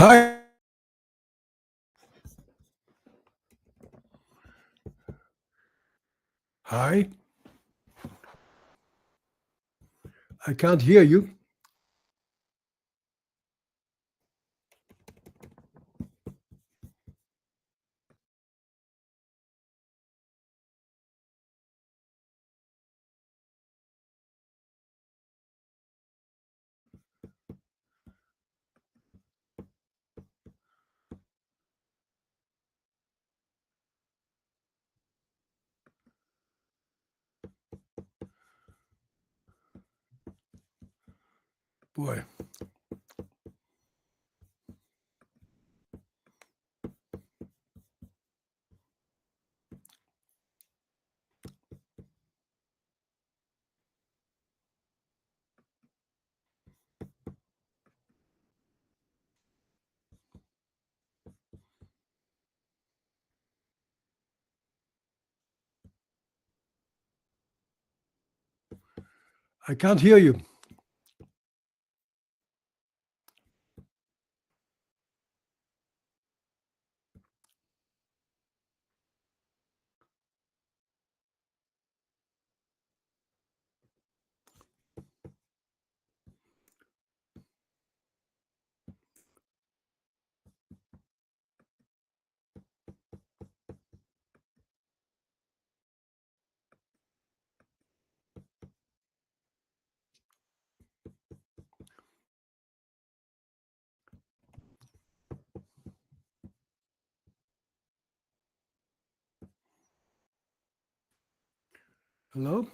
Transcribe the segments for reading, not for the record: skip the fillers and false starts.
Hi. Hi. I can't hear you. Boy. I can't hear you. Hello?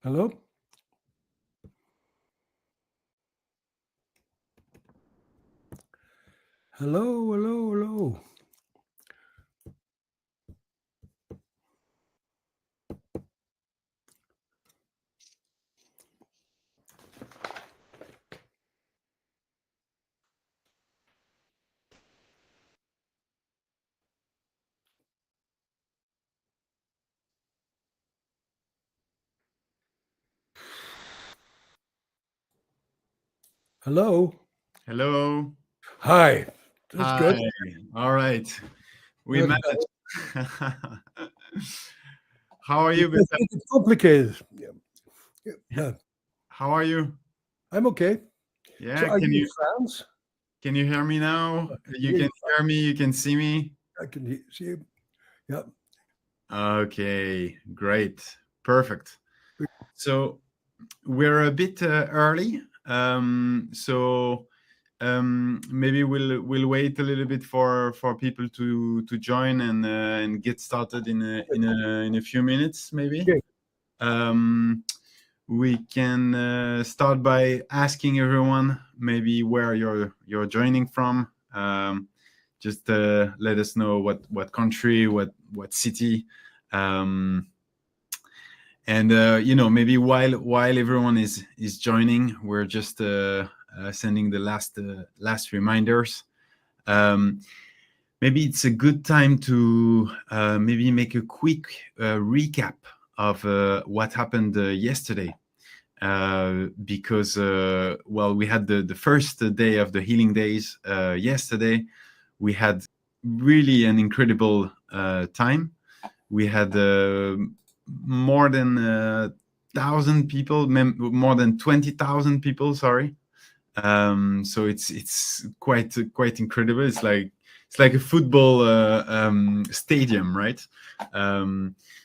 Hello? Hello, hello, hello. Hello? Hello. Hi. That's Hi. good. All right. We Good. managed. How are you, Because Bessel? it's complicated. Yeah. How are you? I'm okay. So Yeah, are you in France? can you hear me now? You Yeah, can hear me, you can see me? I can see you. Yeah. Okay, great. Perfect. So we're a bit early. Maybe we'll wait a little bit for people to join and get started in a few minutes, maybe. Okay. We can start by asking everyone maybe where you're joining from. Just let us know what country, what city, and maybe while everyone is joining, we're just sending the last reminders. Maybe it's a good time to maybe make a quick recap of what happened yesterday. Because we had the first day of the healing days yesterday. We had really an incredible time. We had more than 1,000 people, more than 20,000 people. Sorry. So it's quite incredible. It's like a football stadium, right?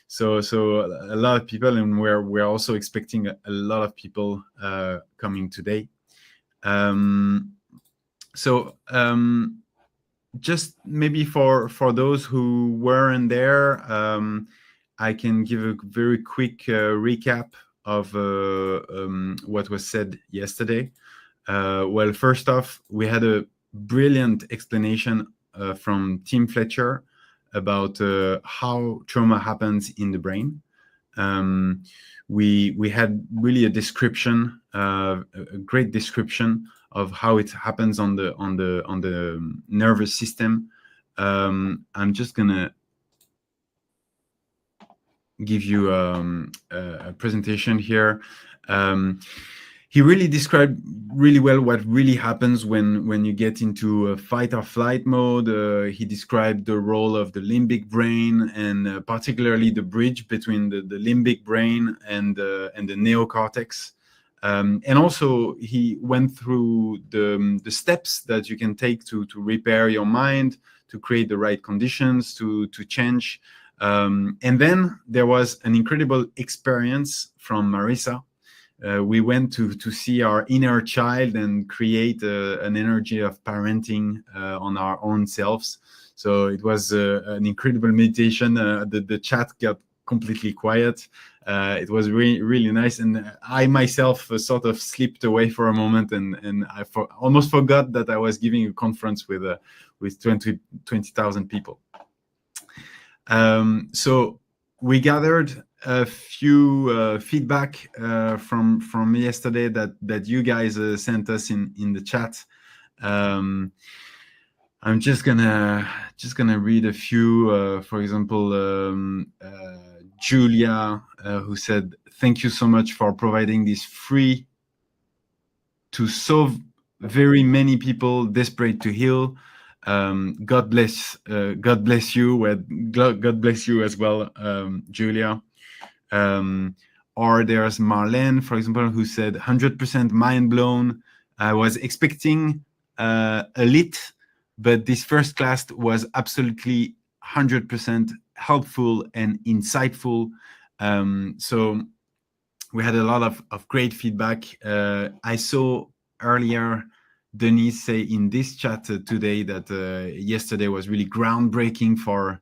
So a lot of people, and we're also expecting a lot of people coming today. So just maybe for those who weren't there, I can give a very quick recap of what was said yesterday. Well, first off, we had a brilliant explanation from Tim Fletcher about how trauma happens in the brain. We had really a description, a great description of how it happens on the nervous system. I'm just gonna give you a presentation here. He really described really well what really happens when you get into a fight or flight mode. He described the role of the limbic brain, and particularly the bridge between the limbic brain and the neocortex. And also he went through the steps that you can take to repair your mind, to create the right conditions, to change. And then there was an incredible experience from Marissa. We went to see our inner child and create an energy of parenting on our own selves. So it was an incredible meditation. The chat got completely quiet. It was really nice, and I myself sort of slipped away for a moment, and I almost forgot that I was giving a conference with 20,000 people. So we gathered a few feedback from yesterday that you guys sent us in the chat. I'm just gonna read a few. For example, Julia, who said, "Thank you so much for providing this free to so very many people desperate to heal. God bless you. God bless you as well, Julia." Or there's Marlene, for example, who said 100% mind blown. I was expecting a lit, but this first class was absolutely 100% helpful and insightful. So we had a lot of great feedback. I saw earlier Denise say in this chat today that yesterday was really groundbreaking for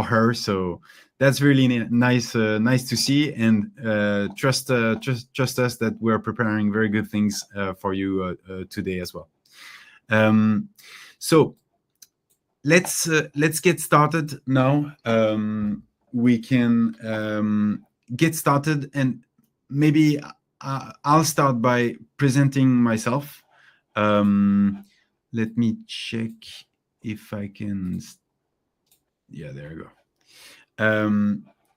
her. So that's really nice to see, and trust us that we're preparing very good things for you today as well. So let's get started now. We can get started, and maybe I'll start by presenting myself. Let me check if I can. Yeah, there you go.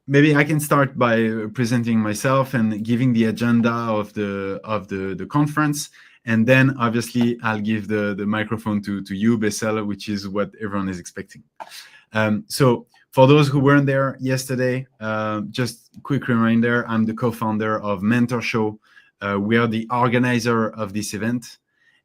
Maybe I can start by presenting myself and giving the agenda of the conference, and then obviously I'll give the microphone to you, Bessel, which is what everyone is expecting. So for those who weren't there yesterday, just quick reminder: I'm the co-founder of Mentor Show. We are the organizer of this event,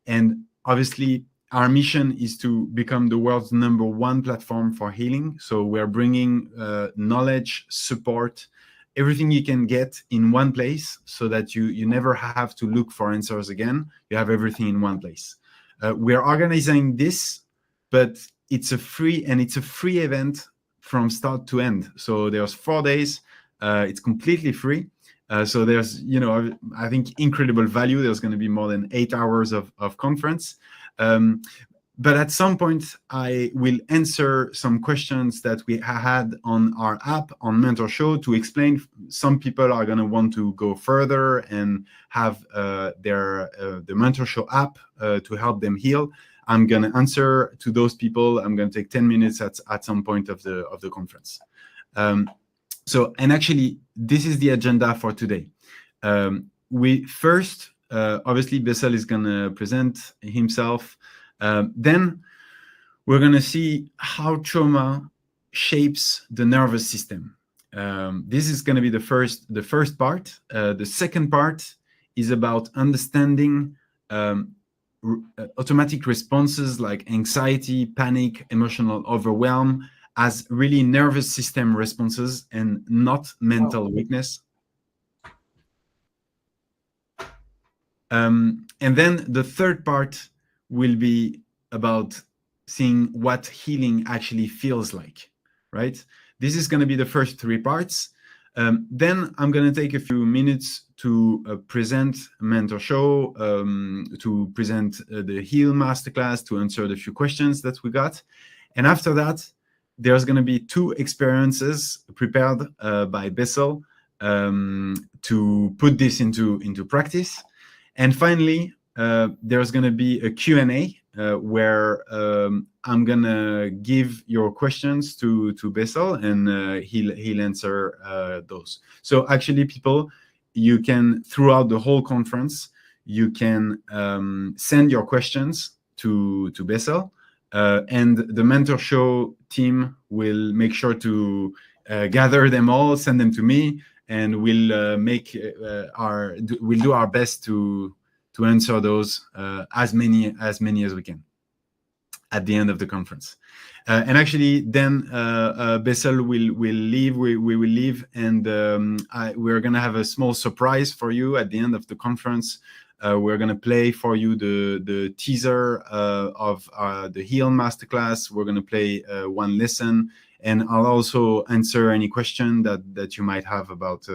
and obviously our mission is to become the world's #1 platform for healing. So we're bringing knowledge, support, everything you can get in one place, so that you never have to look for answers again. You have everything in one place. We're organizing this, but it's a free event from start to end. So there's 4 days. It's completely free. So there's, I think, incredible value. There's going to be more than 8 hours of conference. But at some point, I will answer some questions that we had on our app on Mentor Show to explain. Some people are going to want to go further and have the Mentor Show app to help them heal. I'm going to answer to those people. I'm going to take 10 minutes at some point of the conference. So, and actually, this is the agenda for today. We first, obviously, Bessel is going to present himself. Then we're going to see how trauma shapes the nervous system. This is going to be the first part. The second part is about understanding automatic responses like anxiety, panic, emotional overwhelm as really nervous system responses and not mental weakness. And then the third part will be about seeing what healing actually feels like, right? This is going to be the first 3 parts. Then I'm going to take a few minutes to present Mentor Show, to present the Heal Masterclass, to answer the few questions that we got. And after that, there's going to be 2 experiences prepared by Bessel to put this into practice. And finally, there's going to be a Q&A where I'm going to give your questions to Bessel, and he'll answer those. So actually, people, you can, throughout the whole conference, you can send your questions to Bessel, and the Mentor Show team will make sure to gather them all, send them to me, and we'll we'll do our best to answer those as many as we can at the end of the conference. And actually, then Bessel will leave. We will leave, and we're going to have a small surprise for you at the end of the conference. We're going to play for you the teaser of the Heal Masterclass. We're going to play one lesson, and I'll also answer any question that you might have about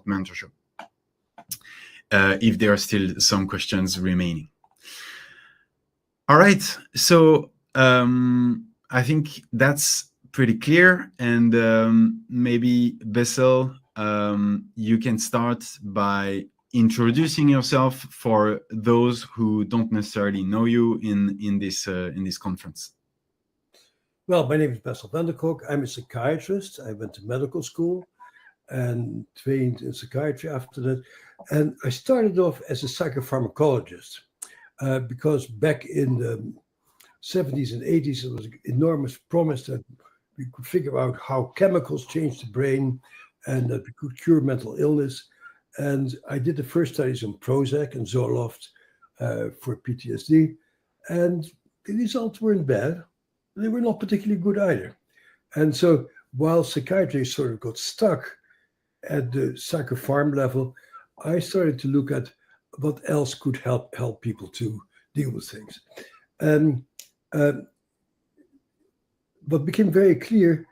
mentorship, if there are still some questions remaining. All right, so I think that's pretty clear, and maybe Bessel, you can start by introducing yourself for those who don't necessarily know you in this conference. Well, my name is Bessel van der Kolk. I'm a psychiatrist. I went to medical school and trained in psychiatry after that. And I started off as a psychopharmacologist because back in the 70s and 80s, there was an enormous promise that we could figure out how chemicals change the brain and that we could cure mental illness. And I did the first studies on Prozac and Zoloft for PTSD. And the results weren't bad. They were not particularly good either. And so while psychiatry sort of got stuck at the psychopharm level, I started to look at what else could help people to deal with things. And what became very clear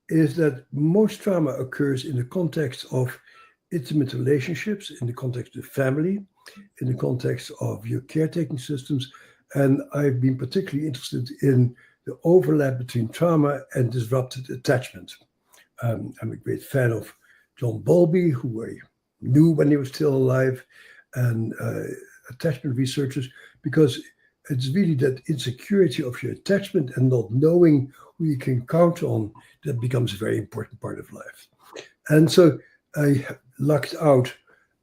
is that most trauma occurs in the context of intimate relationships, in the context of family, in the context of your caretaking systems. And I've been particularly interested in the overlap between trauma and disrupted attachment. I'm a great fan of John Bowlby, who I knew when he was still alive, and attachment researchers, because it's really that insecurity of your attachment and not knowing who you can count on that becomes a very important part of life. And so I lucked out.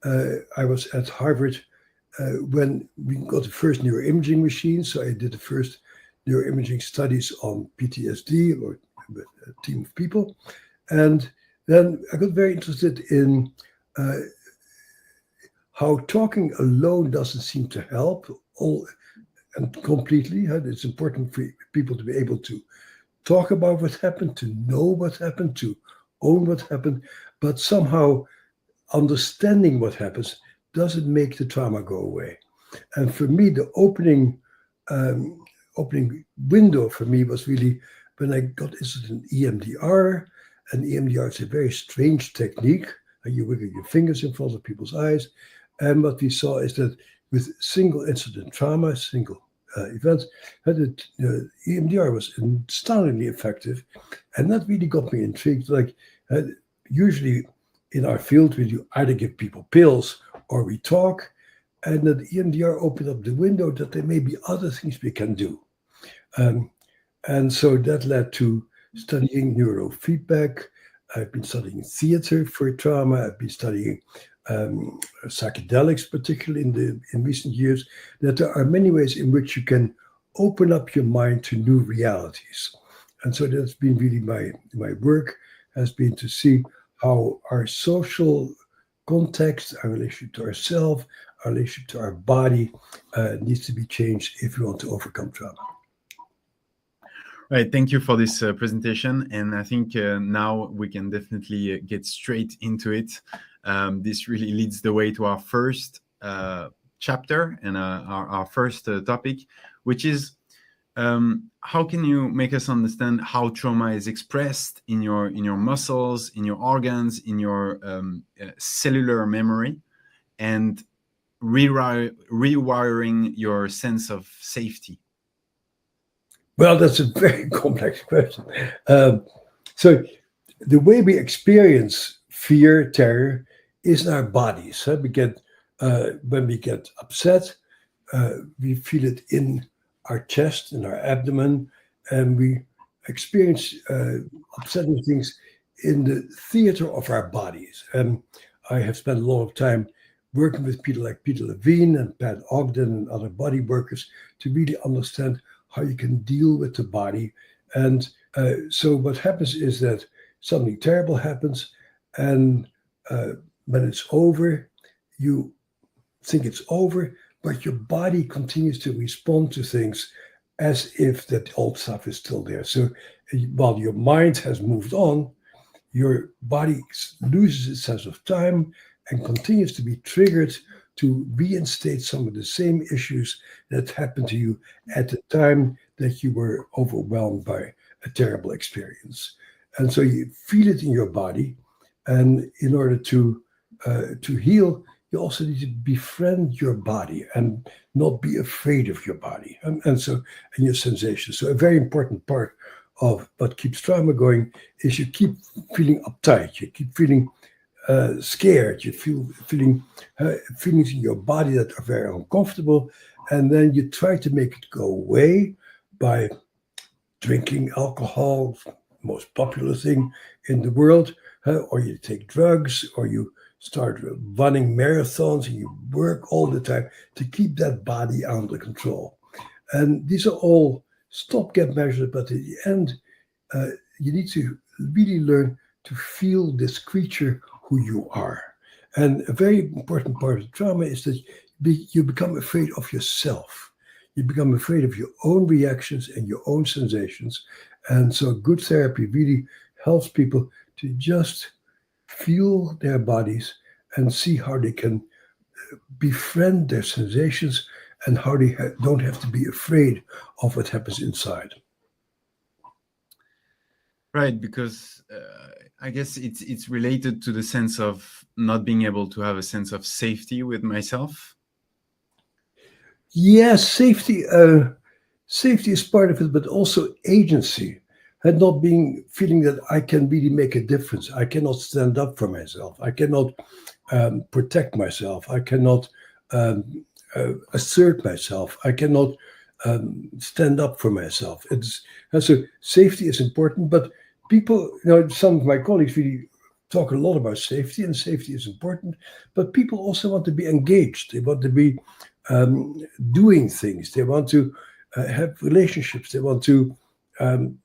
I was at Harvard when we got the first neuroimaging machine. So I did the first neuroimaging studies on PTSD with a team of people. And then I got very interested in how talking alone doesn't seem to help all and completely. It's important for people to be able to talk about what happened, to know what happened, to own what happened, but somehow understanding what happens doesn't make the trauma go away. And for me, the opening window for me was really when I got interested in EMDR. And EMDR is a very strange technique. You wiggle your fingers in front of people's eyes. And what we saw is that with single incident trauma, single events, EMDR was astoundingly effective. And that really got me intrigued. Like usually in our field, we either give people pills or we talk. And that EMDR opened up the window that there may be other things we can do. And so that led to studying neurofeedback. I've been studying theater for trauma. I've been studying psychedelics, particularly in recent years, that there are many ways in which you can open up your mind to new realities. And so that's been really my work, has been to see how our social context, our relationship to ourselves, our relationship to our body needs to be changed if we want to overcome trauma. Right, thank you for this presentation, and I think now we can definitely get straight into it. This really leads the way to our first chapter and our first topic, which is how can you make us understand how trauma is expressed in your muscles, in your organs, in your cellular memory, and rewiring your sense of safety? Well, that's a very complex question. So the way we experience fear, terror, is in our bodies. We get when we get upset, we feel it in our chest, in our abdomen, and we experience upsetting things in the theater of our bodies. And I have spent a lot of time working with people like Peter Levine and Pat Ogden and other body workers to really understand how you can deal with the body. And so what happens is that something terrible happens, and when it's over, you think it's over, but your body continues to respond to things as if that old stuff is still there. So while your mind has moved on, your body loses its sense of time and continues to be triggered to reinstate some of the same issues that happened to you at the time that you were overwhelmed by a terrible experience. And so you feel it in your body, and in order to heal, you also need to befriend your body and not be afraid of your body and your sensations. So a very important part of what keeps trauma going is you keep feeling uptight, you keep feeling scared, you feeling feelings in your body that are very uncomfortable, and then you try to make it go away by drinking alcohol, most popular thing in the world, or you take drugs, or you start running marathons, and you work all the time to keep that body under control. And these are all stopgap measures, but at the end, you need to really learn to feel this creature who you are. And a very important part of trauma is that you become afraid of yourself. You become afraid of your own reactions and your own sensations. And so good therapy really helps people to just feel their bodies and see how they can befriend their sensations and how they don't have to be afraid of what happens inside. Right, because I guess it's related to the sense of not being able to have a sense of safety with myself. Yes, safety is part of it, but also agency, and not feeling that I can really make a difference. I cannot stand up for myself. I cannot protect myself. I cannot assert myself. I cannot stand up for myself. So safety is important, but people, some of my colleagues really talk a lot about safety, and safety is important, but people also want to be engaged. They want to be doing things. They want to have relationships. They want to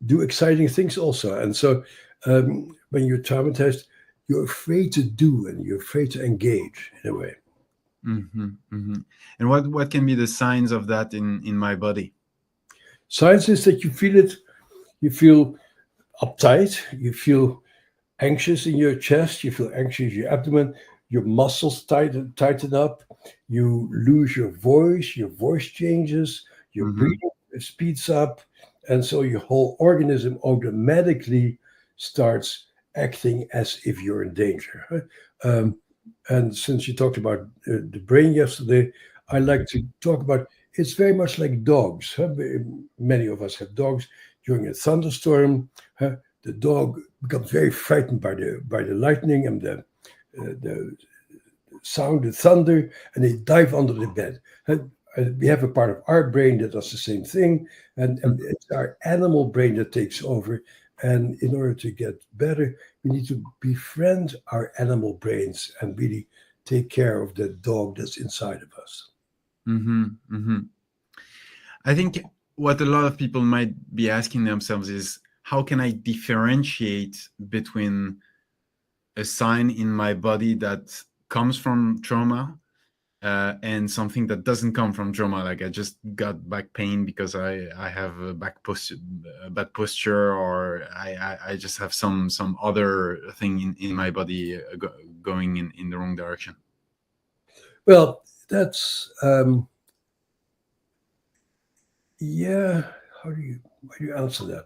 do exciting things also. And so when you're traumatized, you're afraid to do, and you're afraid to engage in a way. Mm-hmm, mm-hmm. And what can be the signs of that in my body? Signs is that you feel it. You feel uptight. You feel anxious in your chest. You feel anxious in your abdomen. Your muscles tighten up. You lose your voice. Your voice changes. Your breathing speeds up. And so your whole organism automatically starts acting as if you're in danger. And since you talked about the brain yesterday, I like to talk about it's very much like dogs. Many of us have dogs. During a thunderstorm, the dog becomes very frightened by the lightning and the sound, the thunder, and they dive under the bed. We have a part of our brain that does the same thing, and it's our animal brain that takes over. And in order to get better, we need to befriend our animal brains and really take care of the dog that's inside of us. Mm-hmm, mm-hmm. I think what a lot of people might be asking themselves is, how can I differentiate between a sign in my body that comes from trauma and something that doesn't come from trauma, like I just got back pain because I have a bad posture, or I just have some other thing in my body going in the wrong direction? Well, that's yeah. How do you answer that?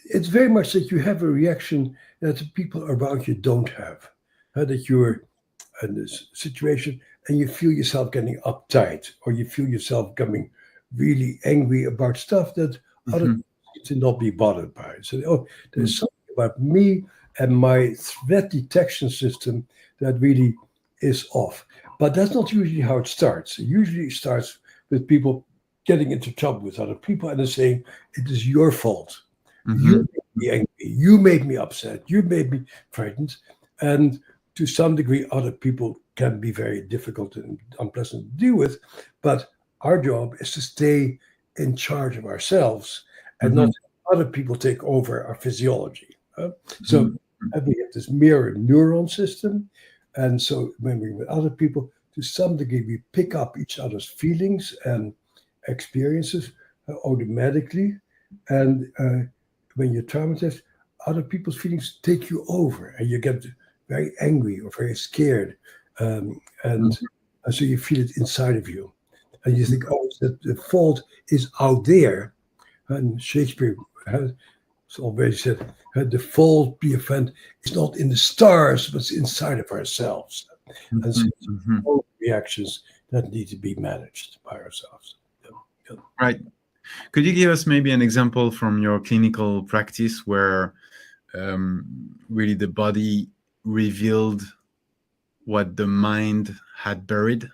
It's very much that you have a reaction that the people around you don't have. That you're in this situation and you feel yourself getting uptight, or you feel yourself becoming really angry about stuff that other people seem to not be bothered by. So, there's something about me and my threat detection system that really is off. But that's not usually how it starts. It usually starts with people getting into trouble with other people and they're saying, it is your fault. You Mhm. made me angry. You made me upset. You made me frightened. And to some degree, other people can be very difficult and unpleasant to deal with. But our job is to stay in charge of ourselves and not Mhm. let other people take over our physiology. So Mhm. we have this mirror neuron system. And so when we're with other people, to some degree, we pick up each other's feelings and experiences automatically. And when you're traumatized, other people's feelings take you over and you get very angry or very scared. And so you feel it inside of you. And you think, oh, the fault is out there. And Shakespeare has already said, the fault, be offended, is not in the stars, but it's inside of ourselves. And so Mhm. it's Mhm. all reactions that need to be managed by ourselves. Yeah, yeah. Right. Could you give us maybe an example from your clinical practice where really the body revealed what the mind had buried?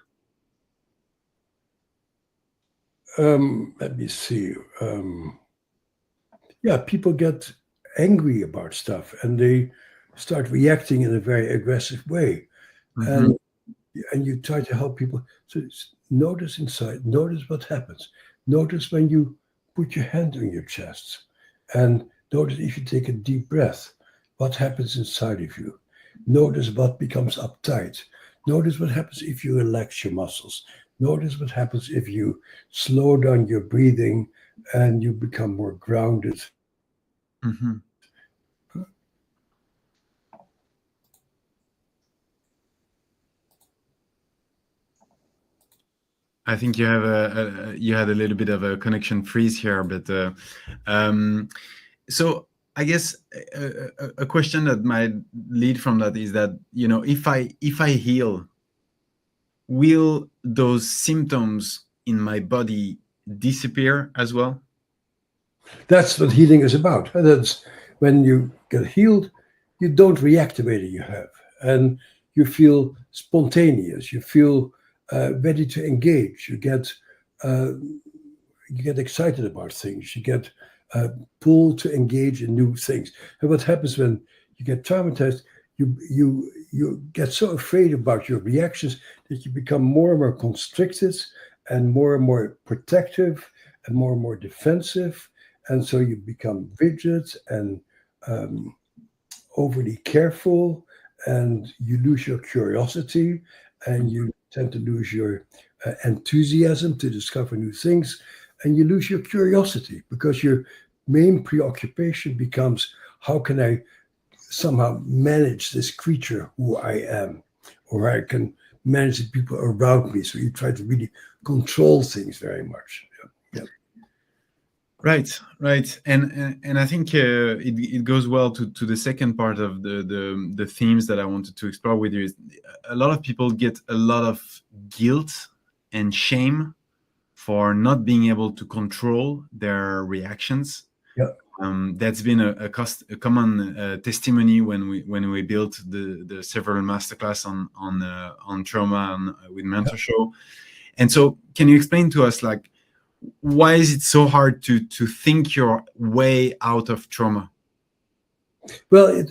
Let me see. Yeah, people get angry about stuff and they start reacting in a very aggressive way. Mhm. And you try to help people. So notice inside, notice what happens. Notice when you put your hand on your chest, and notice if you take a deep breath, what happens inside of you. Notice what becomes uptight. Notice what happens if you relax your muscles. Notice what happens if you slow down your breathing and you become more grounded. Mhm. I think you have you had a little bit of a connection freeze here, but um, so I guess a question that might lead from that is that, you know, if I heal, will those symptoms in my body disappear as well? That's what healing is about. That's when you get healed, you don't react the way that you have, and you feel spontaneous. You feel ready to engage. Uh, you get excited about things. You get pulled to engage in new things. And what happens when you get traumatized? You get so afraid about your reactions that you become more and more constricted and more protective and more defensive, and so you become rigid and um, overly careful, and you lose your curiosity, and you tend to lose your enthusiasm to discover new things, and you lose your curiosity because your main preoccupation becomes, how can I somehow manage this creature who I am, or I can manage the people around me. So you try to really control things very much. Yeah. Right, right, and I think it goes well to the second part of the themes that I wanted to explore with you. Is a lot of people get a lot of guilt and shame for not being able to control their reactions. Yeah. That's been a common testimony when we built the several masterclass on trauma and with Yeah. Mentor Show. And so, can you explain to us, like, why is it so hard to think your way out of trauma? Well,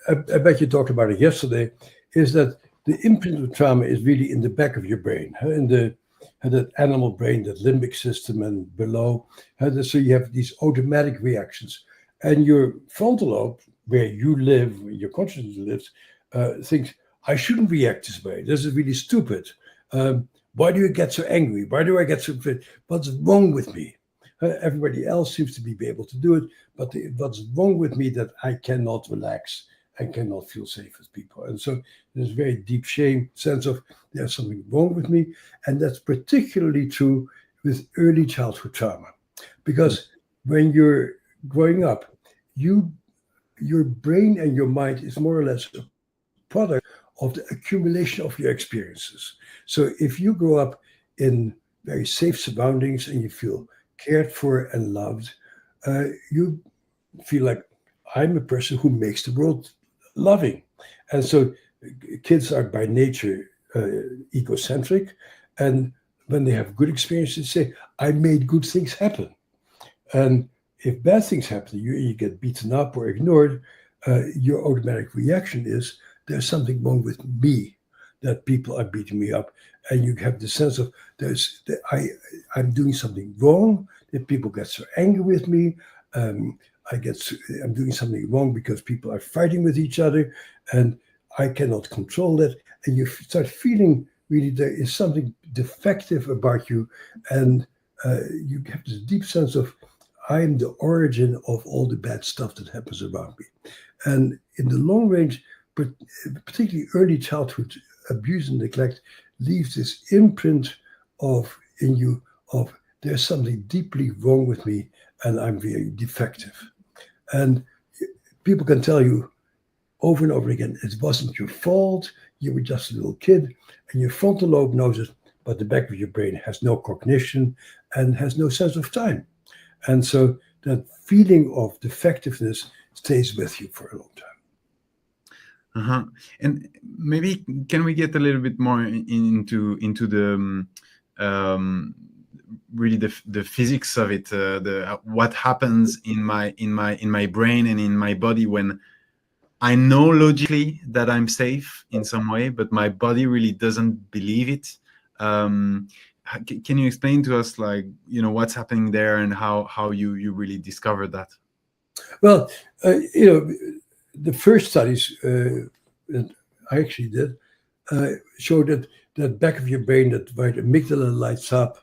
I bet you talked about it yesterday, is that the imprint of trauma is really in the back of your brain, in that animal brain, that limbic system, and below. So you have these automatic reactions. And your frontal lobe, where you live, where your consciousness lives, thinks, I shouldn't react this way. This is really stupid. Why do you get so angry? Why do I get so fit? What's wrong with me? Everybody else seems to be able to do it, but what's wrong with me that I cannot relax and cannot feel safe with people? And so there's a very deep shame sense of there's something wrong with me, and that's particularly true with early childhood trauma, because when you're growing up, you your brain and your mind is more or less a product of the accumulation of your experiences. So if you grow up in very safe surroundings and you feel cared for and loved, you feel like, I'm a person who makes the world loving. And so kids are by nature egocentric. And when they have good experiences, say, I made good things happen. And if bad things happen to you, you get beaten up or ignored, your automatic reaction is, there's something wrong with me, that people are beating me up. And you have the sense of, I'm doing something wrong, that people get so angry with me. I'm doing something wrong because people are fighting with each other, and I cannot control that. And you start feeling really there is something defective about you, and you have this deep sense of, I'm the origin of all the bad stuff that happens around me. And in the long range, but particularly early childhood abuse and neglect leaves this imprint in you of, there's something deeply wrong with me and I'm very defective. And people can tell you over and over again, it wasn't your fault, you were just a little kid, and your frontal lobe knows it, but the back of your brain has no cognition and has no sense of time. And so that feeling of defectiveness stays with you for a long time. And maybe can we get a little bit more into the really the physics of it, what happens in my brain and in my body when I know logically that I'm safe in some way, but my body really doesn't believe it. Can you explain to us, like, what's happening there and how you really discovered that? Well, the first studies that I actually did showed that back of your brain, that right amygdala lights up,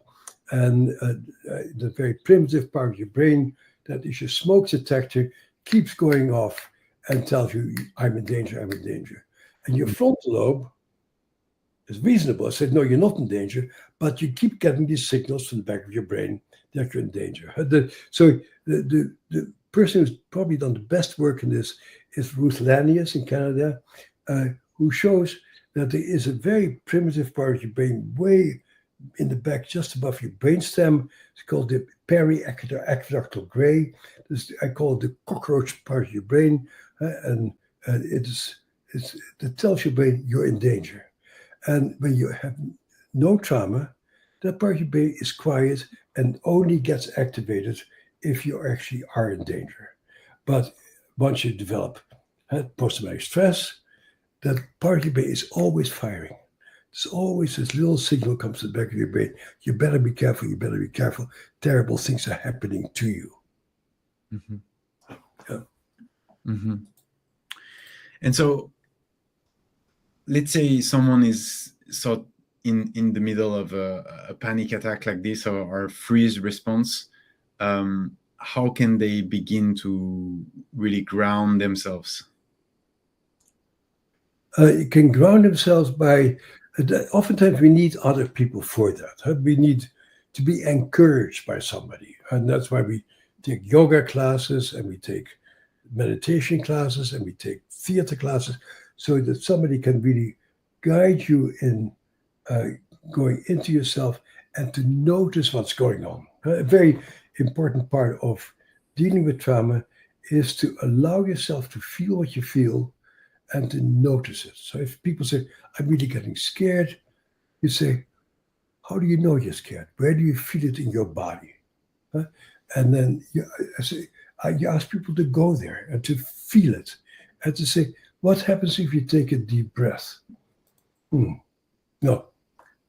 and the very primitive part of your brain that is your smoke detector keeps going off and tells you, I'm in danger, I'm in danger. And your frontal lobe is reasonable. I said, no, you're not in danger, but you keep getting these signals from the back of your brain that you're in danger. So the person who's probably done the best work in this is Ruth Lanius in Canada, who shows that there is a very primitive part of your brain way in the back, just above your brainstem. It's called the periaqueductal gray. I call it the cockroach part of your brain, and it tells your brain you're in danger. And when you have no trauma, that part of your brain is quiet and only gets activated if you actually are in danger. But once you develop post-traumatic stress, that part of your brain is always firing. There's always this little signal comes to the back of your brain. You better be careful, you better be careful. Terrible things are happening to you. Mm-hmm. Yeah. Mm-hmm. And so, let's say someone is in the middle of a panic attack like this, or a freeze response. How can they begin to really ground themselves? You can ground themselves by, oftentimes we need other people for that. We need to be encouraged by somebody. And that's why we take yoga classes, and we take meditation classes, and we take theater classes, so that somebody can really guide you in going into yourself and to notice what's going on. A very important part of dealing with trauma is to allow yourself to feel what you feel and to notice it. So if people say, I'm really getting scared, you say, how do you know you're scared? Where do you feel it in your body? And then you ask people to go there and to feel it and to say, what happens if you take a deep breath? No,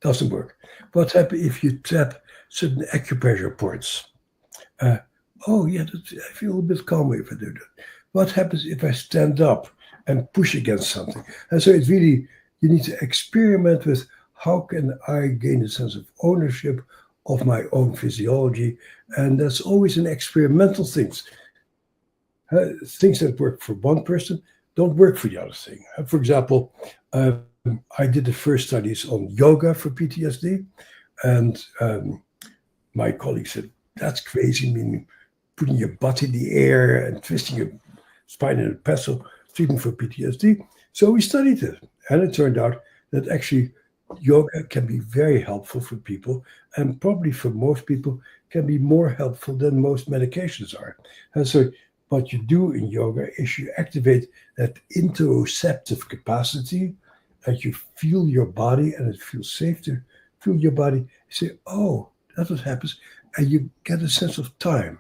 doesn't work. What happens if you tap certain acupressure points? Oh, yeah, I feel a bit calmer if I do that. What happens if I stand up and push against something? And so it's really, you need to experiment with, how can I gain a sense of ownership of my own physiology? And that's always an experimental things. Things that work for one person don't work for the other thing. For example, I did the first studies on yoga for PTSD, and my colleague said, that's crazy, meaning putting your butt in the air and twisting your spine in a Bessel, treatment for PTSD. So we studied it, and it turned out that actually yoga can be very helpful for people, and probably for most people can be more helpful than most medications are. And so what you do in yoga is you activate that interoceptive capacity, and you feel your body, and it feels safe to feel your body. You say, oh, that's what happens. And you get a sense of time.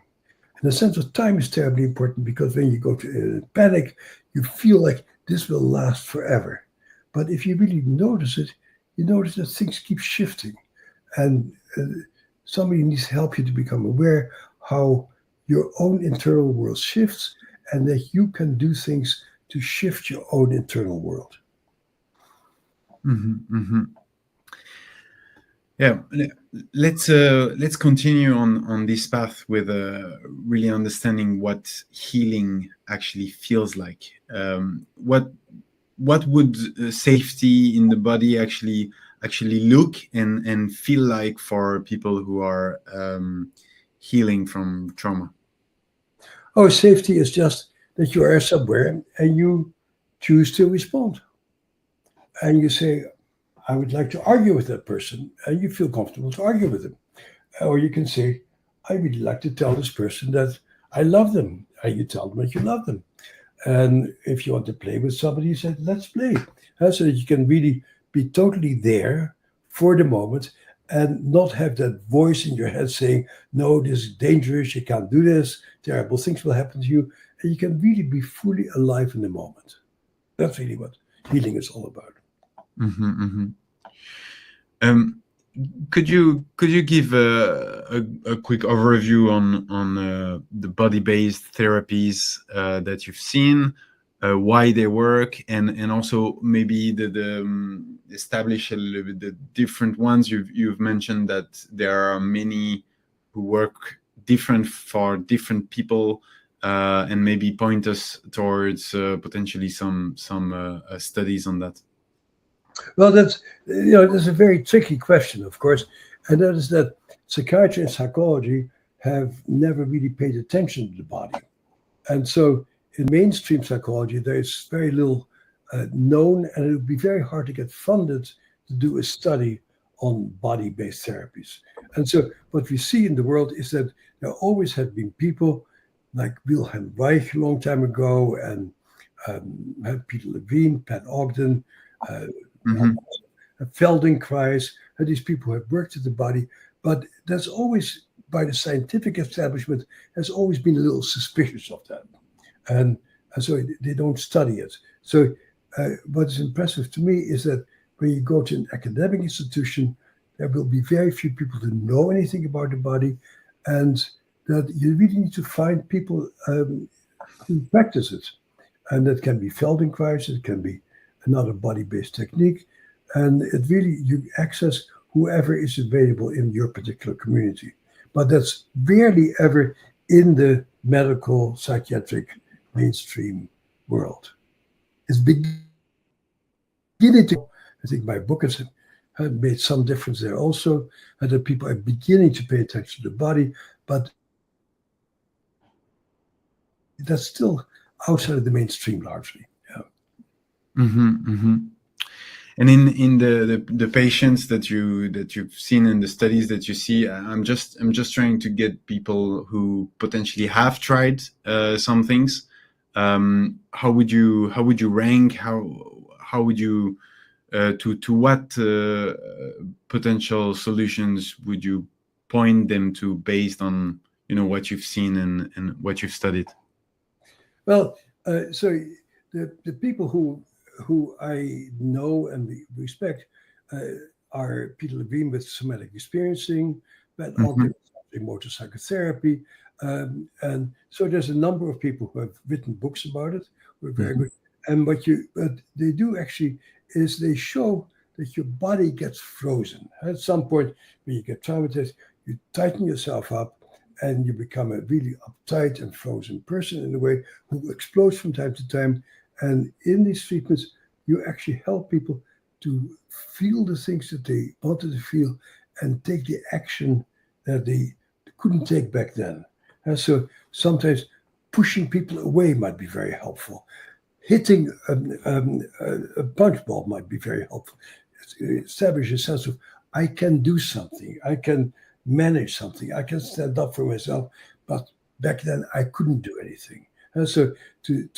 And the sense of time is terribly important, because when you go to panic, you feel like this will last forever. But if you really notice it, you notice that things keep shifting. And somebody needs to help you to become aware how your own internal world shifts, and that you can do things to shift your own internal world. Yeah, let's continue on this path with really understanding what healing actually feels like. What would safety in the body actually look and feel like for people who are healing from trauma? Oh, safety is just that you are somewhere and you choose to respond. And you say, I would like to argue with that person, and you feel comfortable to argue with them. Or you can say, I really like to tell this person that I love them, and you tell them that you love them. And if you want to play with somebody, you say, let's play. So that you can really be totally there for the moment, and not have that voice in your head saying, no, this is dangerous, you can't do this, terrible things will happen to you. And you can really be fully alive in the moment. That's really what healing is all about. Could you give a quick overview on the body-based therapies that you've seen, why they work, and also maybe establish a little bit the different ones you've mentioned, that there are many who work different for different people, and maybe point us towards potentially some studies on that. Well, that's a very tricky question, of course, and that is that psychiatry and psychology have never really paid attention to the body, and so in mainstream psychology there is very little known, and it would be very hard to get funded to do a study on body-based therapies. And so what we see in the world is that there always have been people like Wilhelm Reich a long time ago, and Peter Levine, Pat Ogden. Feldenkrais, these people have worked at the body, but that's always, by the scientific establishment, has always been a little suspicious of that. And so they don't study it. So what's impressive to me is that when you go to an academic institution, there will be very few people who know anything about the body, and that you really need to find people who practice it. And that can be Feldenkrais, it can be another body-based technique, and it really, you access whoever is available in your particular community. But that's rarely ever in the medical psychiatric mainstream world. It's beginning to, I think my book has made some difference there also, and that people are beginning to pay attention to the body, but that's still outside of the mainstream largely. And in the patients that you've seen in the studies that you see, I'm just trying to get people who potentially have tried some things. How would you rank? How would you to what potential solutions would you point them to based on what you've seen and what you've studied? Well, so the people who I know and respect are Peter Levine with somatic experiencing, Pat Ogden with motor psychotherapy, and so there's a number of people who have written books about it. Who are very good. And what they do actually is they show that your body gets frozen. At some point when you get traumatized, you tighten yourself up, and you become a really uptight and frozen person in a way who explodes from time to time. And in these treatments, you actually help people to feel the things that they wanted to feel and take the action that they couldn't take back then. And so sometimes pushing people away might be very helpful. Hitting a punch ball might be very helpful. Establish a sense of, I can do something, I can manage something, I can stand up for myself, but back then I couldn't do anything. And so to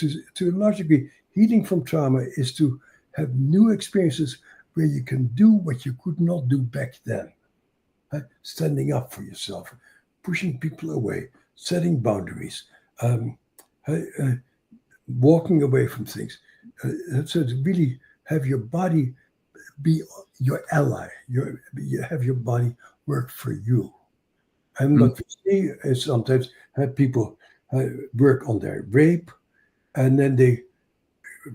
a large degree, healing from trauma is to have new experiences where you can do what you could not do back then. Standing up for yourself, pushing people away, setting boundaries, um, uh, uh, walking away from things. So to really have your body be your ally, you have your body work for you. And Mm. what we see is sometimes people work on their rape, and then they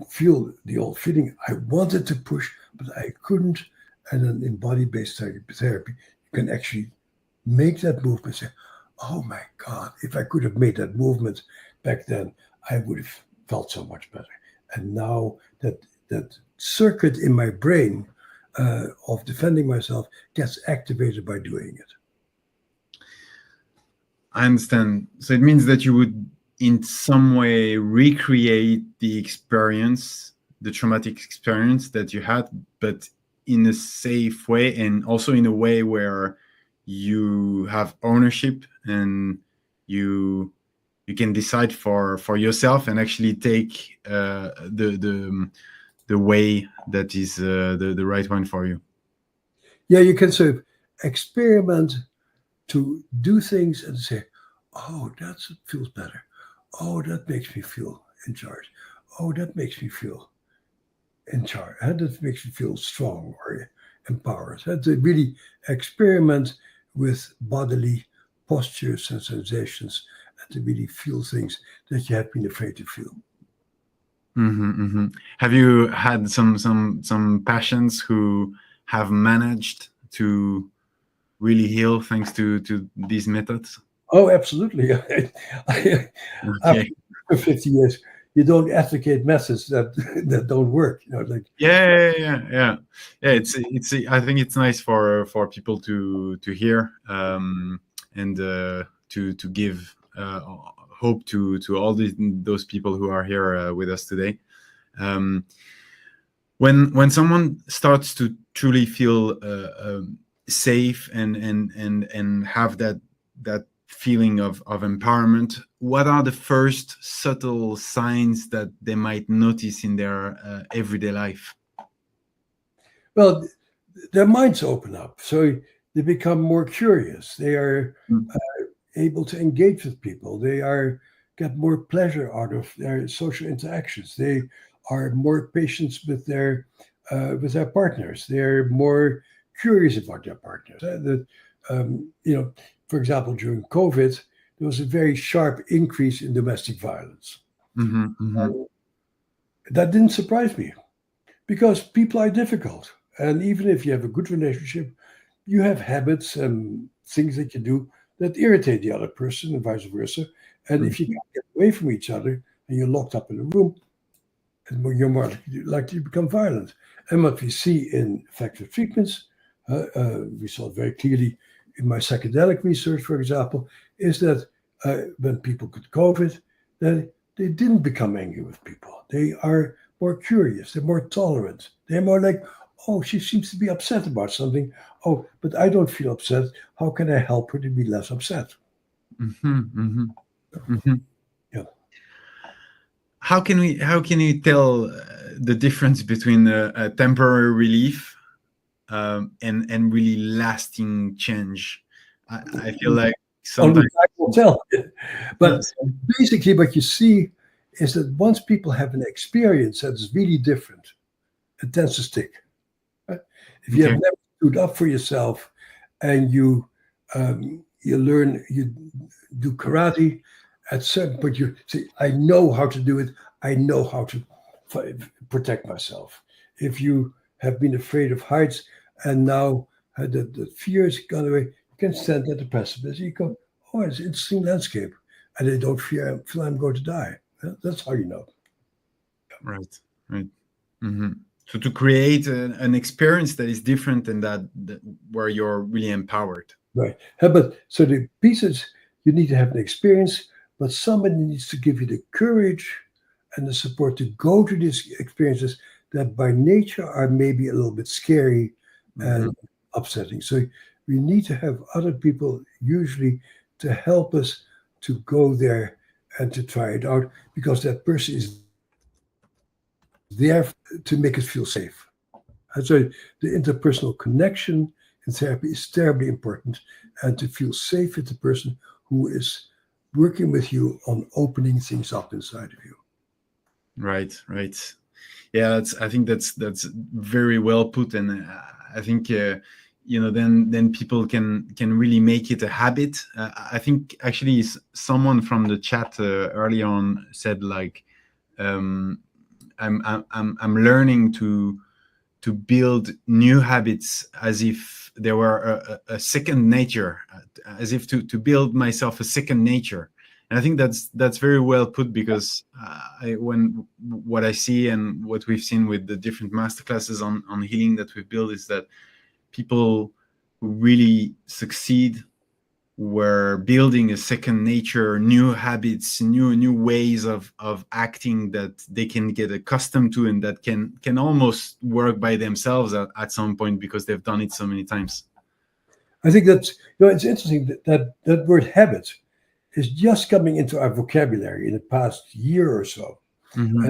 feel the old feeling, I wanted to push, but I couldn't. And then in body-based therapy, you can actually make that movement, say, oh my God, if I could have made that movement back then, I would have felt so much better. And now that circuit in my brain of defending myself gets activated by doing it. I understand. So it means that you would, in some way, recreate the experience, the traumatic experience that you had, but in a safe way, and also in a way where you have ownership and you can decide for yourself and actually take the way that is the right one for you. Yeah, you can sort of experiment to do things and say, oh, that feels better. Oh, that makes me feel in charge. Oh, that makes me feel in charge. And that makes me feel strong or empowered. And to really experiment with bodily postures and sensations and to really feel things that you have been afraid to feel. Have you had some patients who have managed to really heal thanks to these methods? Oh, absolutely. Okay. After 50 years, you don't advocate methods that don't work. Like Yeah. It's I think it's nice for people to hear and to give hope to all those people who are here with us today. When someone starts to truly feel safe and have that feeling of empowerment, what are the first subtle signs that they might notice in their everyday life? well, their minds open up, so they become more curious. They are Mm. able to engage with people. They are get more pleasure out of their social interactions. They are more patient with their partners. They're more curious about their partners. For example, during COVID, there was a very sharp increase in domestic violence. That didn't surprise me because people are difficult. And even if you have a good relationship, you have habits and things that you do that irritate the other person and vice versa. And if you can't get away from each other and you're locked up in a room, you're more likely to become violent. And what we see in effective treatments, we saw it very clearly in my psychedelic research, for example, is that when people get COVID, then they didn't become angry with people. They are more curious. They're more tolerant. They're more like, oh, she seems to be upset about something. Oh, but I don't feel upset. How can I help her to be less upset? Yeah. How can you tell the difference between a temporary relief and really lasting change? I feel like Only sometimes. time will tell. But Yes. basically, what you see is that once people have an experience that is really different, it tends to stick. Right? If you have Okay. never stood up for yourself and you learn, you do karate, at certain point you say, I know how to do it. I know how to protect myself. If you have been afraid of heights and now the fear has gone away, you can stand at the precipice. You go, oh, it's an interesting landscape. And I don't feel I'm going to die. That's how you know. Right. So to create an experience that is different than that where you're really empowered. Right. But so the pieces, you need to have an experience, but somebody needs to give you the courage and the support to go to these experiences that by nature are maybe a little bit scary and upsetting. So we need to have other people usually to help us to go there and to try it out because that person is there to make us feel safe. And so the interpersonal connection in therapy is terribly important, and to feel safe with the person who is working with you on opening things up inside of you. Right, right. Yeah, I think that's very well put, and I think then people can really make it a habit. I think actually someone from the chat earlier on said like, I'm learning to build new habits as if they were a second nature, as if to build myself a second nature. And I think that's very well put, because what I see and what we've seen with the different masterclasses on healing that we've built is that people who really succeed were building a second nature, new habits, new ways of acting that they can get accustomed to, and that can almost work by themselves at some point, because they've done it so many times. I think that's, it's interesting that word habit is just coming into our vocabulary in the past year or so. Mm-hmm.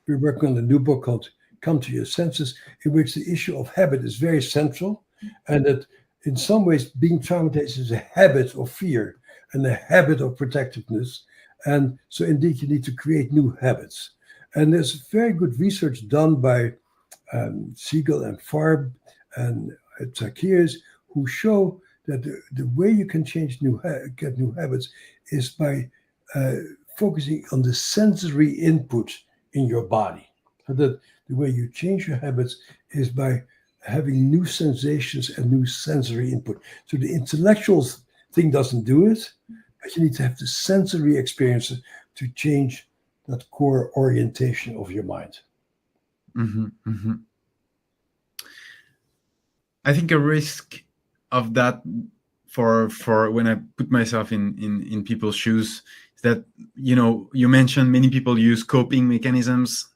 We're working on a new book called Come to Your Senses, in which the issue of habit is very central, and that in some ways being traumatized is a habit of fear and a habit of protectiveness. And so indeed you need to create new habits. And there's very good research done by Siegel and Farb and Zacchaeus, who show that the way you can get new habits is by focusing on the sensory input in your body. So that the way you change your habits is by having new sensations and new sensory input. So the intellectual thing doesn't do it, but you need to have the sensory experiences to change that core orientation of your mind. Mm-hmm, mm-hmm. I think a risk of that for when I put myself in people's shoes is that, you mentioned many people use coping mechanisms,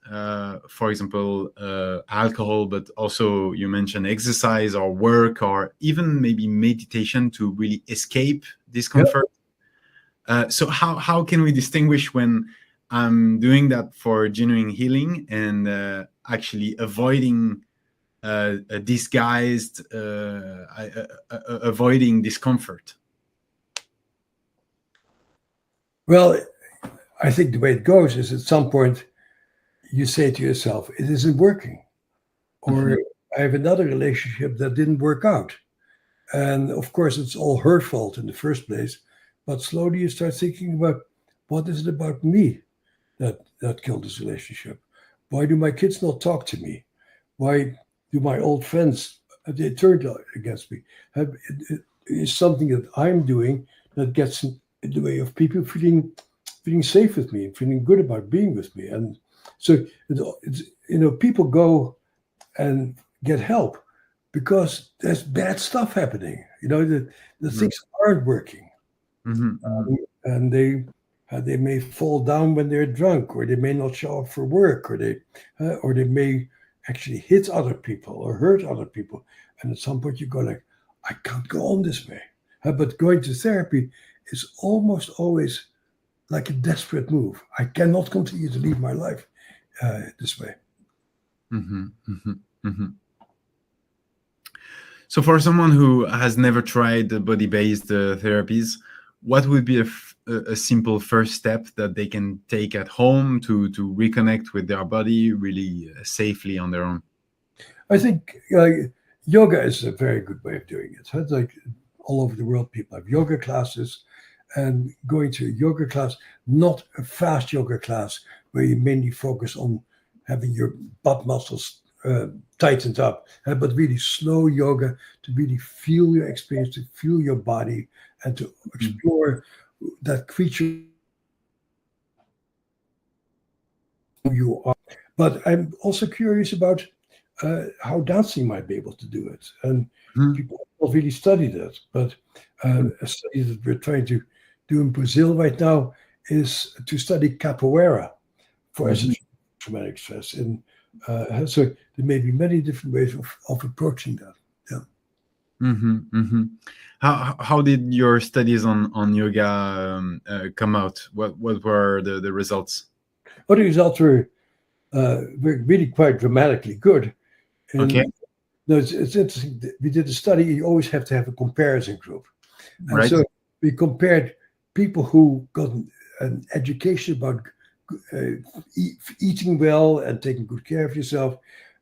for example, alcohol, but also you mentioned exercise or work or even maybe meditation to really escape discomfort. Yep. So how can we distinguish when I'm doing that for genuine healing and actually avoiding disguised, avoiding discomfort? Well, I think the way it goes is at some point you say to yourself, it isn't working. Or mm-hmm. I have another relationship that didn't work out. And of course, it's all her fault in the first place. But slowly you start thinking about, what is it about me that killed this relationship? Why do my kids not talk to me? Why do my old friends, they turned against me? It is something that I'm doing that gets in the way of people feeling safe with me and feeling good about being with me. And so it's people go and get help because there's bad stuff happening. The mm-hmm. things aren't working. Mm-hmm. And they may fall down when they're drunk, or they may not show up for work, or they may actually hit other people or hurt other people. And at some point you go like, I can't go on this way. But going to therapy is almost always like a desperate move. I cannot continue to live my life this way. Mm-hmm, mm-hmm, mm-hmm. So for someone who has never tried the body-based therapies, what would be a simple first step that they can take at home to reconnect with their body really safely on their own? I think yoga is a very good way of doing it. It's like all over the world, people have yoga classes, and going to a yoga class, not a fast yoga class where you mainly focus on having your butt muscles tightened up, but really slow yoga to really feel your experience, to feel your body, and to explore that creature who you are. But I'm also curious about how dancing might be able to do it. And people have really studied it, but a study that we're trying to do in Brazil right now is to study capoeira for traumatic stress. And so there may be many different ways of approaching that. Yeah. Mm-hmm, mm-hmm. How did your studies on yoga come out? What were the results? Well, the results were really quite dramatically good. Okay. And no, it's interesting. We did a study. You always have to have a comparison group, and Right. so we compared people who got an education about eating well and taking good care of yourself,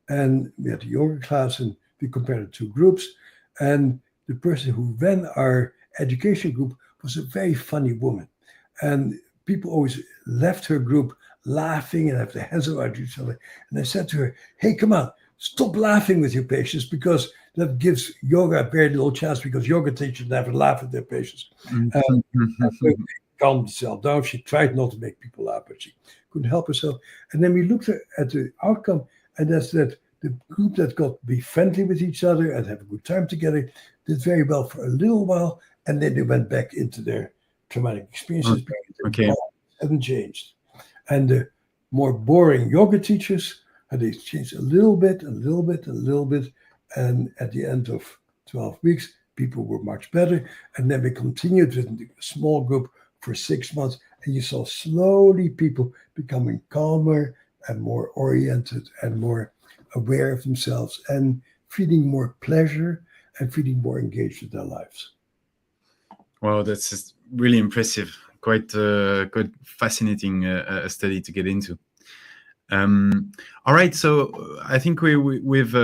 and we had a yoga class, and we compared the two groups. And the person who ran our education group was a very funny woman, and people always left her group laughing and have their hands around each other. And I said to her, "Hey, come on, stop laughing with your patients, because that gives yoga a very little chance, because yoga teachers never laugh at their patients." Uh, so calmed herself down. She tried not to make people laugh, but she couldn't help herself. And then we looked at the outcome, and that's that the group that got to be friendly with each other and have a good time together did very well for a little while, and then they went back into their traumatic experiences because their Okay. bodies hadn't changed. And the more boring yoga teachers, they changed a little bit, a little bit, a little bit, and at the end of 12 weeks, people were much better. And then we continued with a small group for 6 months, and you saw slowly people becoming calmer and more oriented and more aware of themselves and feeling more pleasure and feeling more engaged with their lives. Wow, that's just really impressive. Quite fascinating study to get into. All right, so I think we've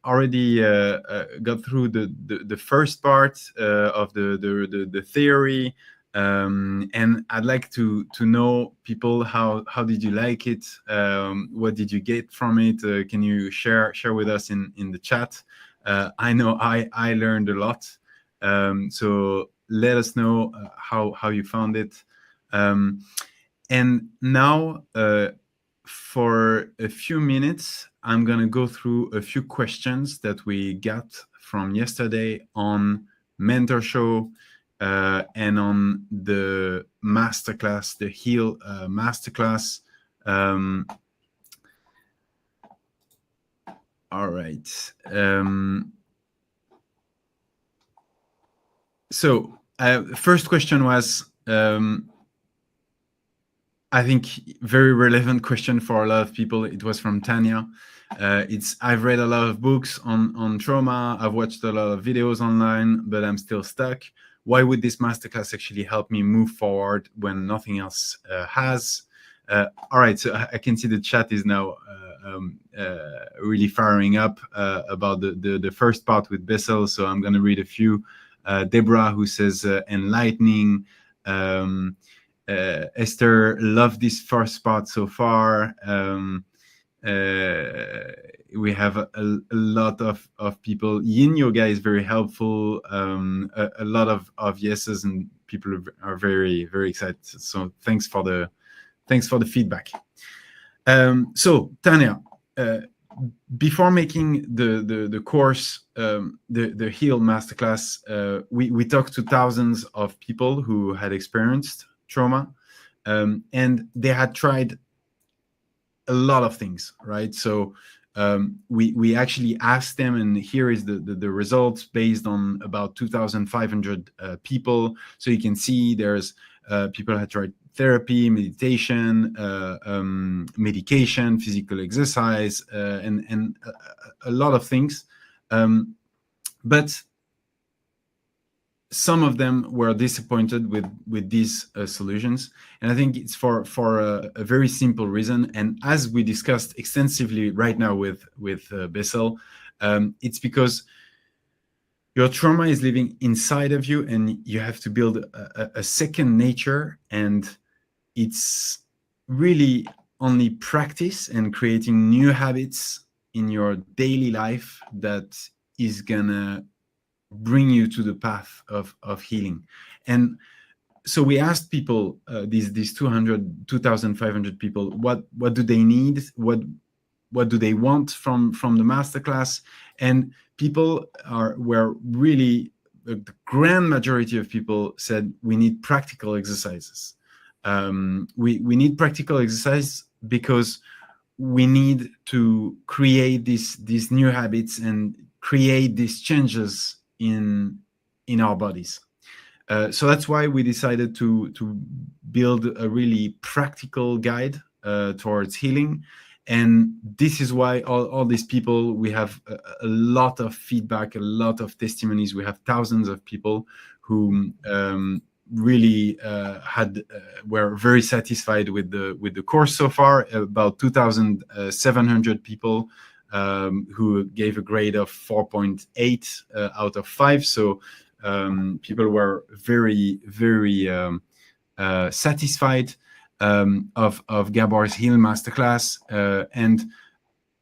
already got through the first part of the theory, and I'd like to know, people, how did you like it? What did you get from it? Can you share with us in the chat? I know I learned a lot, so let us know how you found it. And now, for a few minutes, I'm going to go through a few questions that we got from yesterday on Mentor Show and on the masterclass, the Heal masterclass. All right. So first question was, I think, very relevant question for a lot of people. It was from Tanya. I've read a lot of books on trauma. I've watched a lot of videos online, but I'm still stuck. Why would this masterclass actually help me move forward when nothing else has? All right, so I can see the chat is now really firing up about the first part with Bessel. So I'm going to read a few. Deborah, who says enlightening. Esther, love this first part so far. We have a lot of people. Yin yoga is very helpful. A lot of yeses, and people are very, very excited. So thanks for the feedback. So Tanya, before making the course, the Heal masterclass, we talked to thousands of people who had experienced trauma, and they had tried a lot of things, right? So we actually asked them, and here is the results based on about 2,500 people. So you can see there's people had tried therapy, meditation, medication, physical exercise, and a lot of things. But some of them were disappointed with these solutions, and I think it's for a very simple reason. And as we discussed extensively right now with Bessel, it's because your trauma is living inside of you, and you have to build a second nature. And it's really only practice and creating new habits in your daily life that is gonna bring you to the path of healing. And so we asked people, these 2,500 people, what do they need, what do they want from the masterclass. And people were really, the grand majority of people said we need practical exercises. We need practical exercise because we need to create these new habits and create these changes in our bodies. So that's why we decided to build a really practical guide towards healing. And this is why all these people, we have a lot of feedback, a lot of testimonies. We have thousands of people who really were very satisfied with the course so far. About 2,700 people who gave a grade of 4.8 out of 5. So people were very, very satisfied of Gabor's Heal Masterclass, and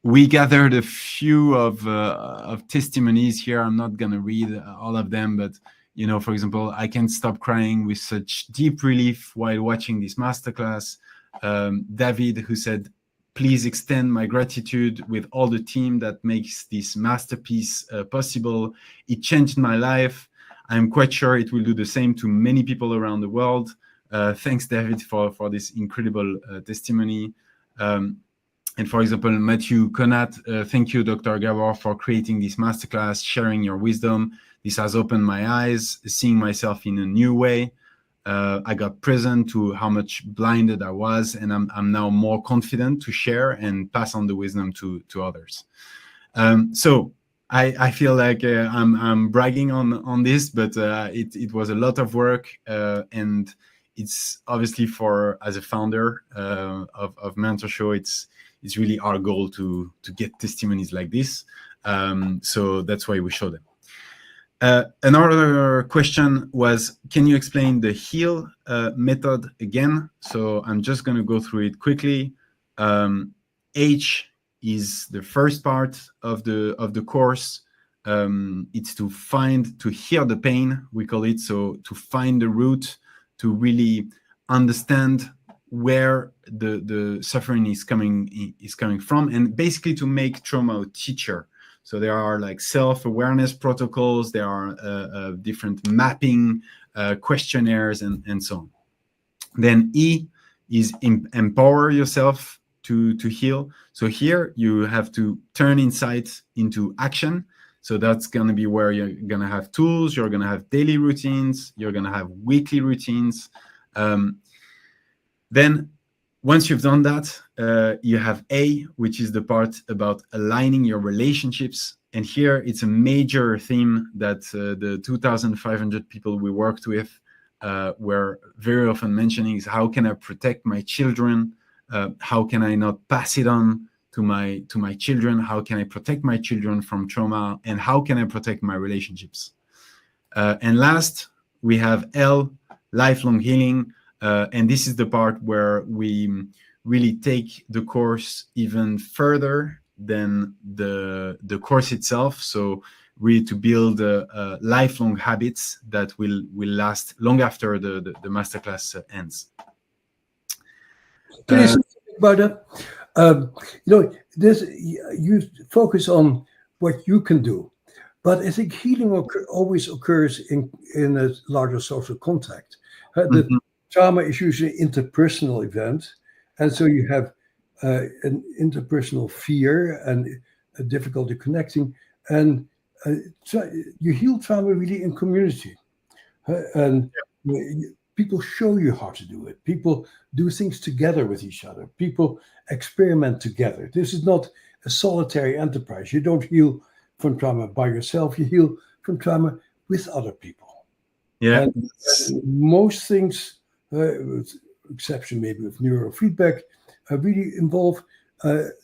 we gathered a few of testimonies here. I'm not going to read all of them, but for example, I can't stop crying with such deep relief while watching this masterclass. David, who said, please extend my gratitude with all the team that makes this masterpiece possible. It changed my life. I'm quite sure it will do the same to many people around the world. Thanks, David, for this incredible testimony. And for example, Matthew Conat, thank you, Dr. Gabor, for creating this masterclass, sharing your wisdom. This has opened my eyes, seeing myself in a new way. I got present to how much blinded I was, and I'm now more confident to share and pass on the wisdom to others. So I feel like I'm bragging on this, but it was a lot of work, and it's obviously as a founder of Mentor Show, it's really our goal to get testimonies like this. So that's why we show them. Another question was, can you explain the HEAL method again? So I'm just going to go through it quickly. H is the first part of the course. It's to hear the pain, we call it. So to find the root, to really understand where the suffering is coming from, and basically to make trauma a teacher. So there are like self-awareness protocols, there are different mapping questionnaires, and so on. Then E is empower yourself to heal. So here you have to turn insight into action. So that's going to be where you're going to have tools, you're going to have daily routines, you're going to have weekly routines. Then once you've done that, you have A, which is the part about aligning your relationships. And here it's a major theme that the 2,500 people we worked with were very often mentioning is, how can I protect my children? How can I not pass it on to my children? How can I protect my children from trauma? And how can I protect my relationships? And last, we have L, lifelong healing. And this is the part where we really take the course even further than the course itself. So really to build lifelong habits that will last long after the masterclass ends. Can you say something about that? You focus on what you can do, but I think healing always occurs in a larger social context. The trauma is usually an interpersonal event, and so you have an interpersonal fear and a difficulty connecting, and you heal trauma really in community, and people show you how to do it. People do things together with each other. People experiment together. This is not a solitary enterprise. You don't heal from trauma by yourself. You heal from trauma with other people. Yeah. And most things, with exception maybe of neurofeedback, really involve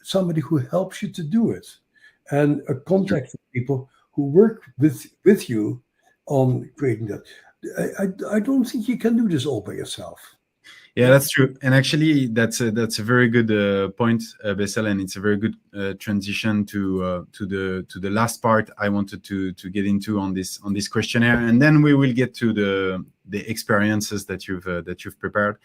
somebody who helps you to do it, and a contact with people who work with you on creating that. I don't think you can do this all by yourself. Yeah, that's true. And actually, that's a very good point, Bessel, and it's a very good transition to the last part I wanted to get into on this questionnaire, and then we will get to the experiences that you've prepared.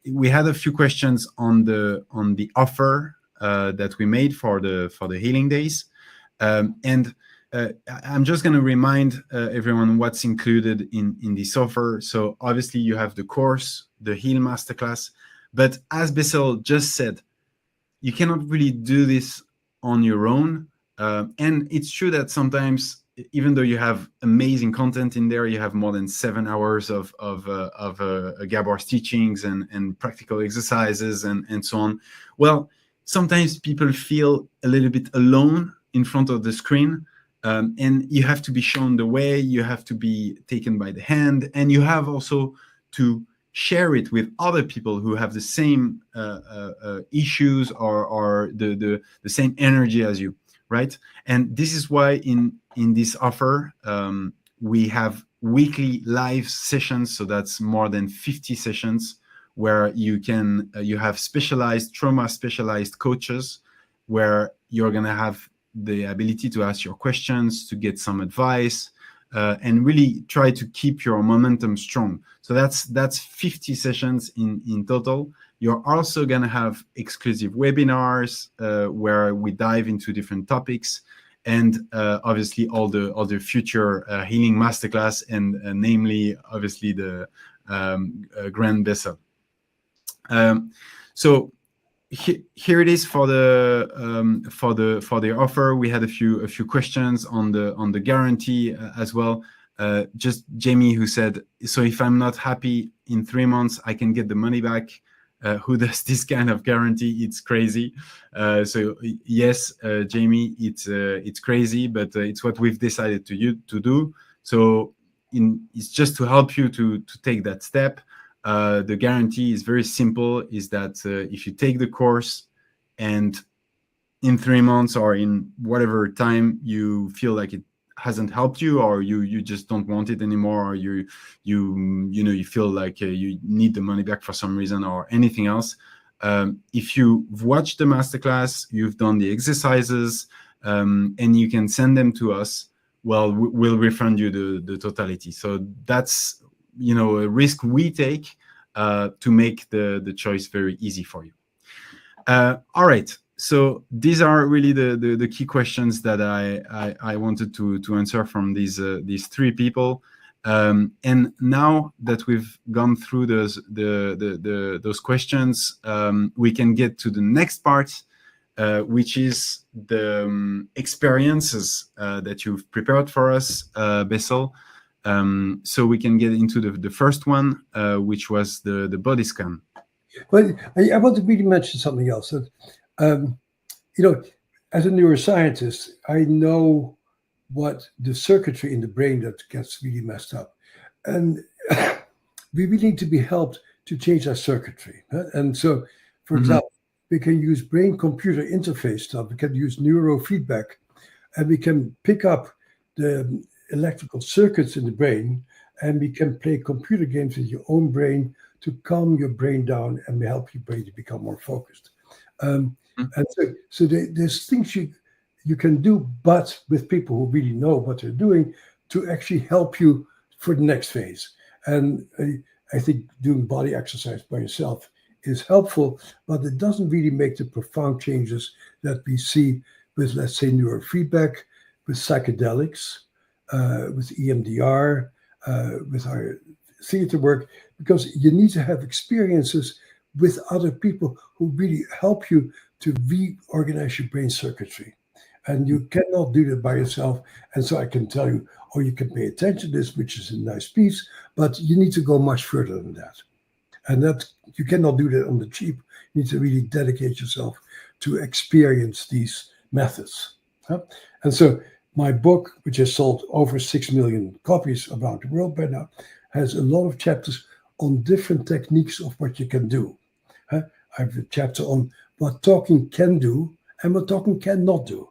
We had a few questions on the offer that we made for the healing days, and I'm just going to remind everyone what's included in this offer. So obviously you have the course, the Heal Masterclass, but as Bessel just said, you cannot really do this on your own. And it's true that sometimes even though you have amazing content in there, you have more than 7 hours of Gabor's teachings and practical exercises and so on. Well, sometimes people feel a little bit alone in front of the screen, and you have to be shown the way, you have to be taken by the hand, and you have also to share it with other people who have the same issues or the same energy as you, right? And this is why in this offer, we have weekly live sessions. So that's more than 50 sessions where you can, you have trauma specialized coaches where you're going to have the ability to ask your questions, to get some advice, and really try to keep your momentum strong. So that's 50 sessions in total. You're also going to have exclusive webinars where we dive into different topics, and obviously all the future healing masterclass, and namely obviously the Grand Bessel. So here it is for the offer. We had a few questions on the guarantee as well. Just Jamie, who said, so if I'm not happy in 3 months, I can get the money back. Who does this kind of guarantee? It's crazy. So yes, Jamie, it's crazy, but it's what we've decided to do. So it's just to help you to take that step. The guarantee is very simple, is that if you take the course and in 3 months or in whatever time you feel like it hasn't helped you, or you just don't want it anymore, or you feel like you need the money back for some reason or anything else, if you've watched the masterclass, you've done the exercises, and you can send them to us, well, we'll refund you the totality. So that's a risk we take to make the choice very easy for you. All right. So these are really the key questions that I wanted to answer from these 3 people. And now that we've gone through those questions, we can get to the next part, which is the experiences that you've prepared for us, Bessel. So we can get into the first one, which was the body scan. But I want to really mention something else. That, as a neuroscientist, I know what the circuitry in the brain that gets really messed up. And we really need to be helped to change that circuitry. And so, for example, we can use brain-computer interface stuff. We can use neurofeedback, and we can pick up the electrical circuits in the brain, and we can play computer games with your own brain to calm your brain down and help your brain to become more focused. And so there's things you can do, but with people who really know what they're doing, to actually help you for the next phase. And I think doing body exercise by yourself is helpful, but it doesn't really make the profound changes that we see with, let's say, neurofeedback, with psychedelics, with EMDR, with our theater work, because you need to have experiences with other people who really help you to reorganize your brain circuitry. And you cannot do that by yourself. And so I can tell you, oh, you can pay attention to this, which is a nice piece, but you need to go much further than that. And that you cannot do that on the cheap. You need to really dedicate yourself to experience these methods. And so my book, which has sold over 6 million copies around the world by now, has a lot of chapters on different techniques of what you can do. I have a chapter on what talking can do and what talking cannot do.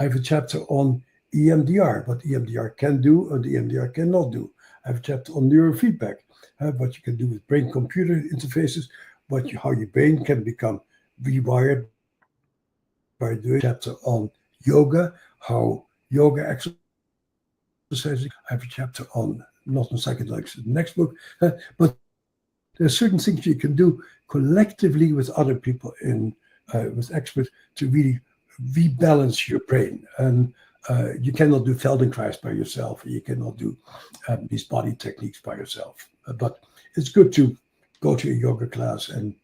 I have a chapter on EMDR, what EMDR can do and EMDR cannot do. I have a chapter on neurofeedback, what you can do with brain-computer interfaces, how your brain can become rewired by doing a chapter on yoga, how yoga exercises. I have a chapter on, not on psychedelics, the next book, but there are certain things you can do collectively with other people with experts to really rebalance your brain. And you cannot do Feldenkrais by yourself. You cannot do these body techniques by yourself. But it's good to go to a yoga class and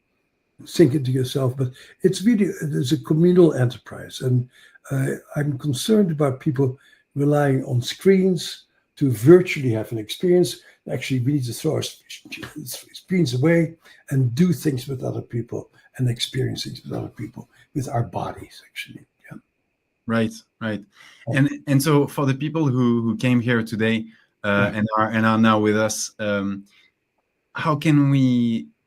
sink into yourself. But it's a communal enterprise. And I'm concerned about people relying on screens to virtually have an experience. Actually, we need to throw our screens away and do things with other people and experience things with other people, with our bodies, actually. Yeah. Right, right. And so for the people who came here today and are now with us, how can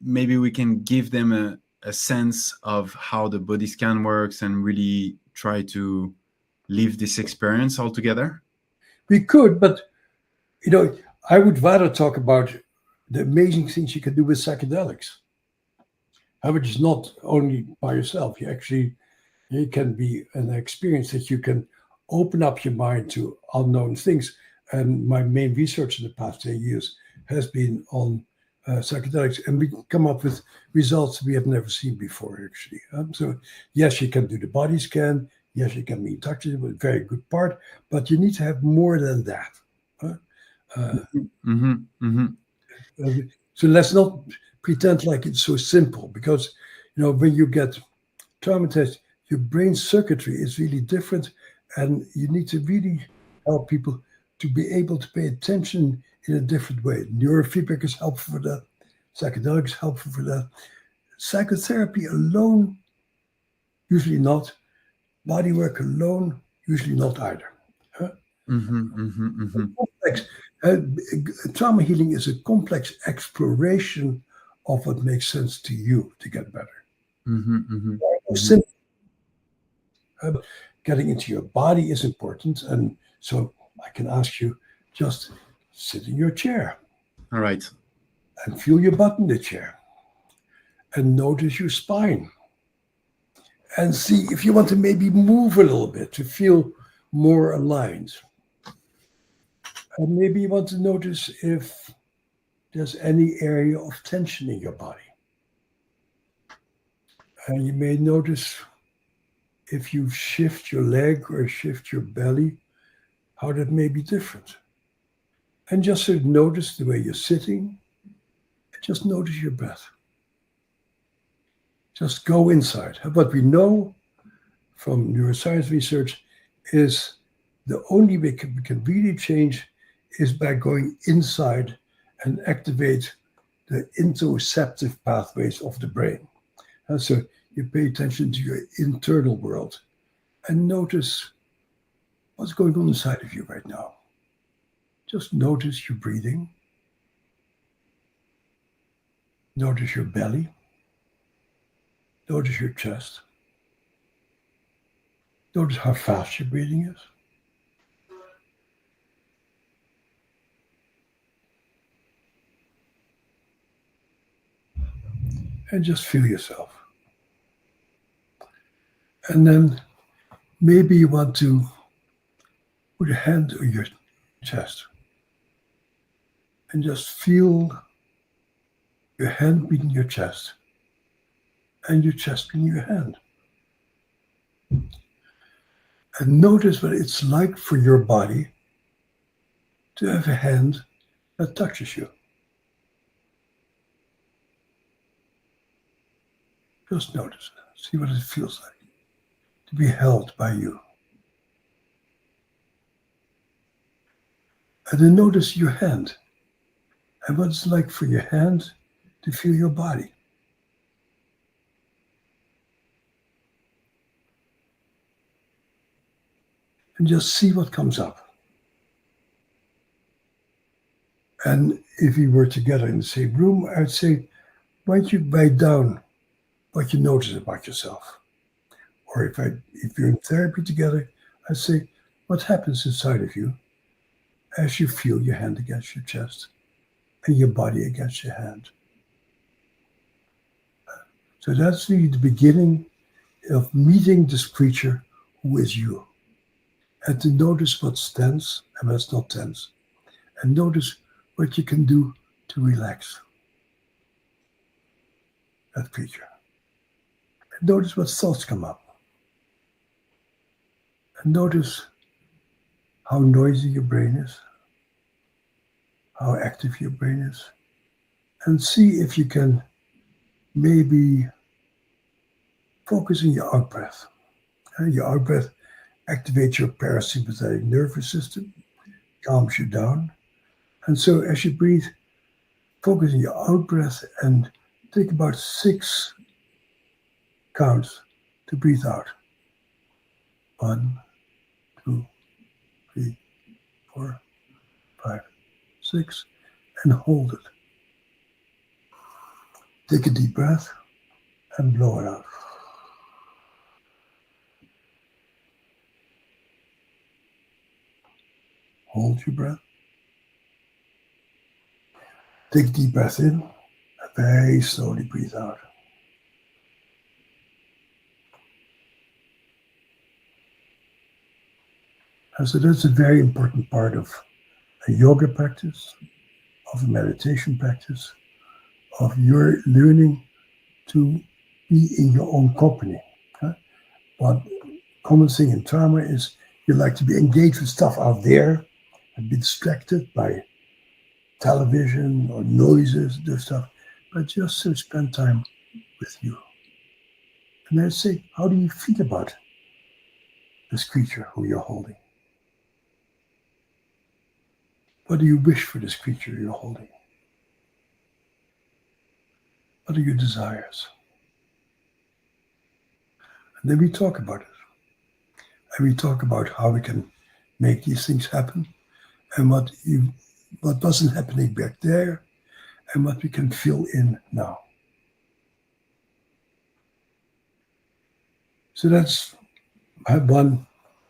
maybe we can give them a sense of how the body scan works and really try to live this experience all together? We could, but I would rather talk about the amazing things you can do with psychedelics. Which is not only by yourself. It can be an experience that you can open up your mind to unknown things. And my main research in the past 10 years has been on psychedelics, and we come up with results we have never seen before, actually. So yes, you can do the body scan. Yes, you can be in touch with it, a very good part, but you need to have more than that. So let's not pretend like it's so simple, because when you get traumatized, your brain circuitry is really different, and you need to really help people to be able to pay attention in a different way. Neurofeedback is helpful for that. Psychedelics is helpful for that. Psychotherapy alone, usually not. Body work alone, usually not either. Complex. Trauma healing is a complex exploration of what makes sense to you to get better. Simple. Getting into your body is important, and so I can ask you, just sit in your chair. All right. And feel your butt in the chair. And notice your spine. And see if you want to maybe move a little bit to feel more aligned. And maybe you want to notice if there's any area of tension in your body. And you may notice if you shift your leg or shift your belly, how that may be different. And just sort of notice the way you're sitting. Just notice your breath. Just go inside. What we know from neuroscience research is the only way we can really change is by going inside and activate the interoceptive pathways of the brain. And so you pay attention to your internal world and notice what's going on inside of you right now. Just notice your breathing. Notice your belly. Notice your chest. Notice how fast your breathing is. And just feel yourself. And then maybe you want to put a hand on your chest and just feel your hand beating your chest and your chest beating your hand. And notice what it's like for your body to have a hand that touches you. Just notice it. See what it feels like to be held by you. And then notice your hand and what it's like for your hand to feel your body. And just see what comes up. And if we were together in the same room, I'd say, why don't you write down what you notice about yourself? Or if you're in therapy together, I'd say, what happens inside of you as you feel your hand against your chest and your body against your hand? So that's really the beginning of meeting this creature who is you. And to notice what's tense and what's not tense. And notice what you can do to relax that creature. And notice what thoughts come up. And notice how noisy your brain is, how active your brain is. And see if you can maybe focus on your out breath. Your out breath activates your parasympathetic nervous system, calms you down. And so as you breathe, focus on your out breath and take about 6 counts to breathe out. 1, 2, 3, 4, 5, 6, and hold it. Take a deep breath and blow it out. Hold your breath. Take a deep breath in and very slowly breathe out. And so that's a very important part of a yoga practice, of a meditation practice, of your learning to be in your own company. One common thing in trauma is you like to be engaged with stuff out there and be distracted by television or noises, this stuff, but just to spend time with you. And I say, how do you feel about this creature who you're holding? What do you wish for this creature you're holding? What are your desires? And then we talk about it. And we talk about how we can make these things happen and what wasn't happening back there and what we can fill in now. So that's one.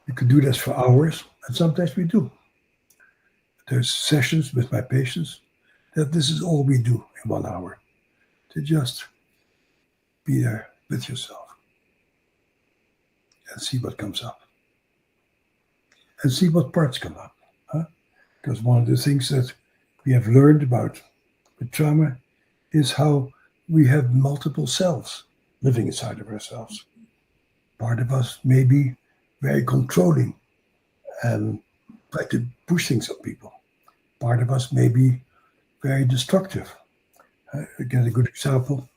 You could do this for hours, and sometimes we do. There's sessions with my patients that this is all we do in 1 hour, to just be there with yourself and see what comes up and see what parts come up. Because one of the things that we have learned about with trauma is how we have multiple selves living inside of ourselves. Part of us may be very controlling and try to push things on people. Part of us may be very destructive. Again, a good example.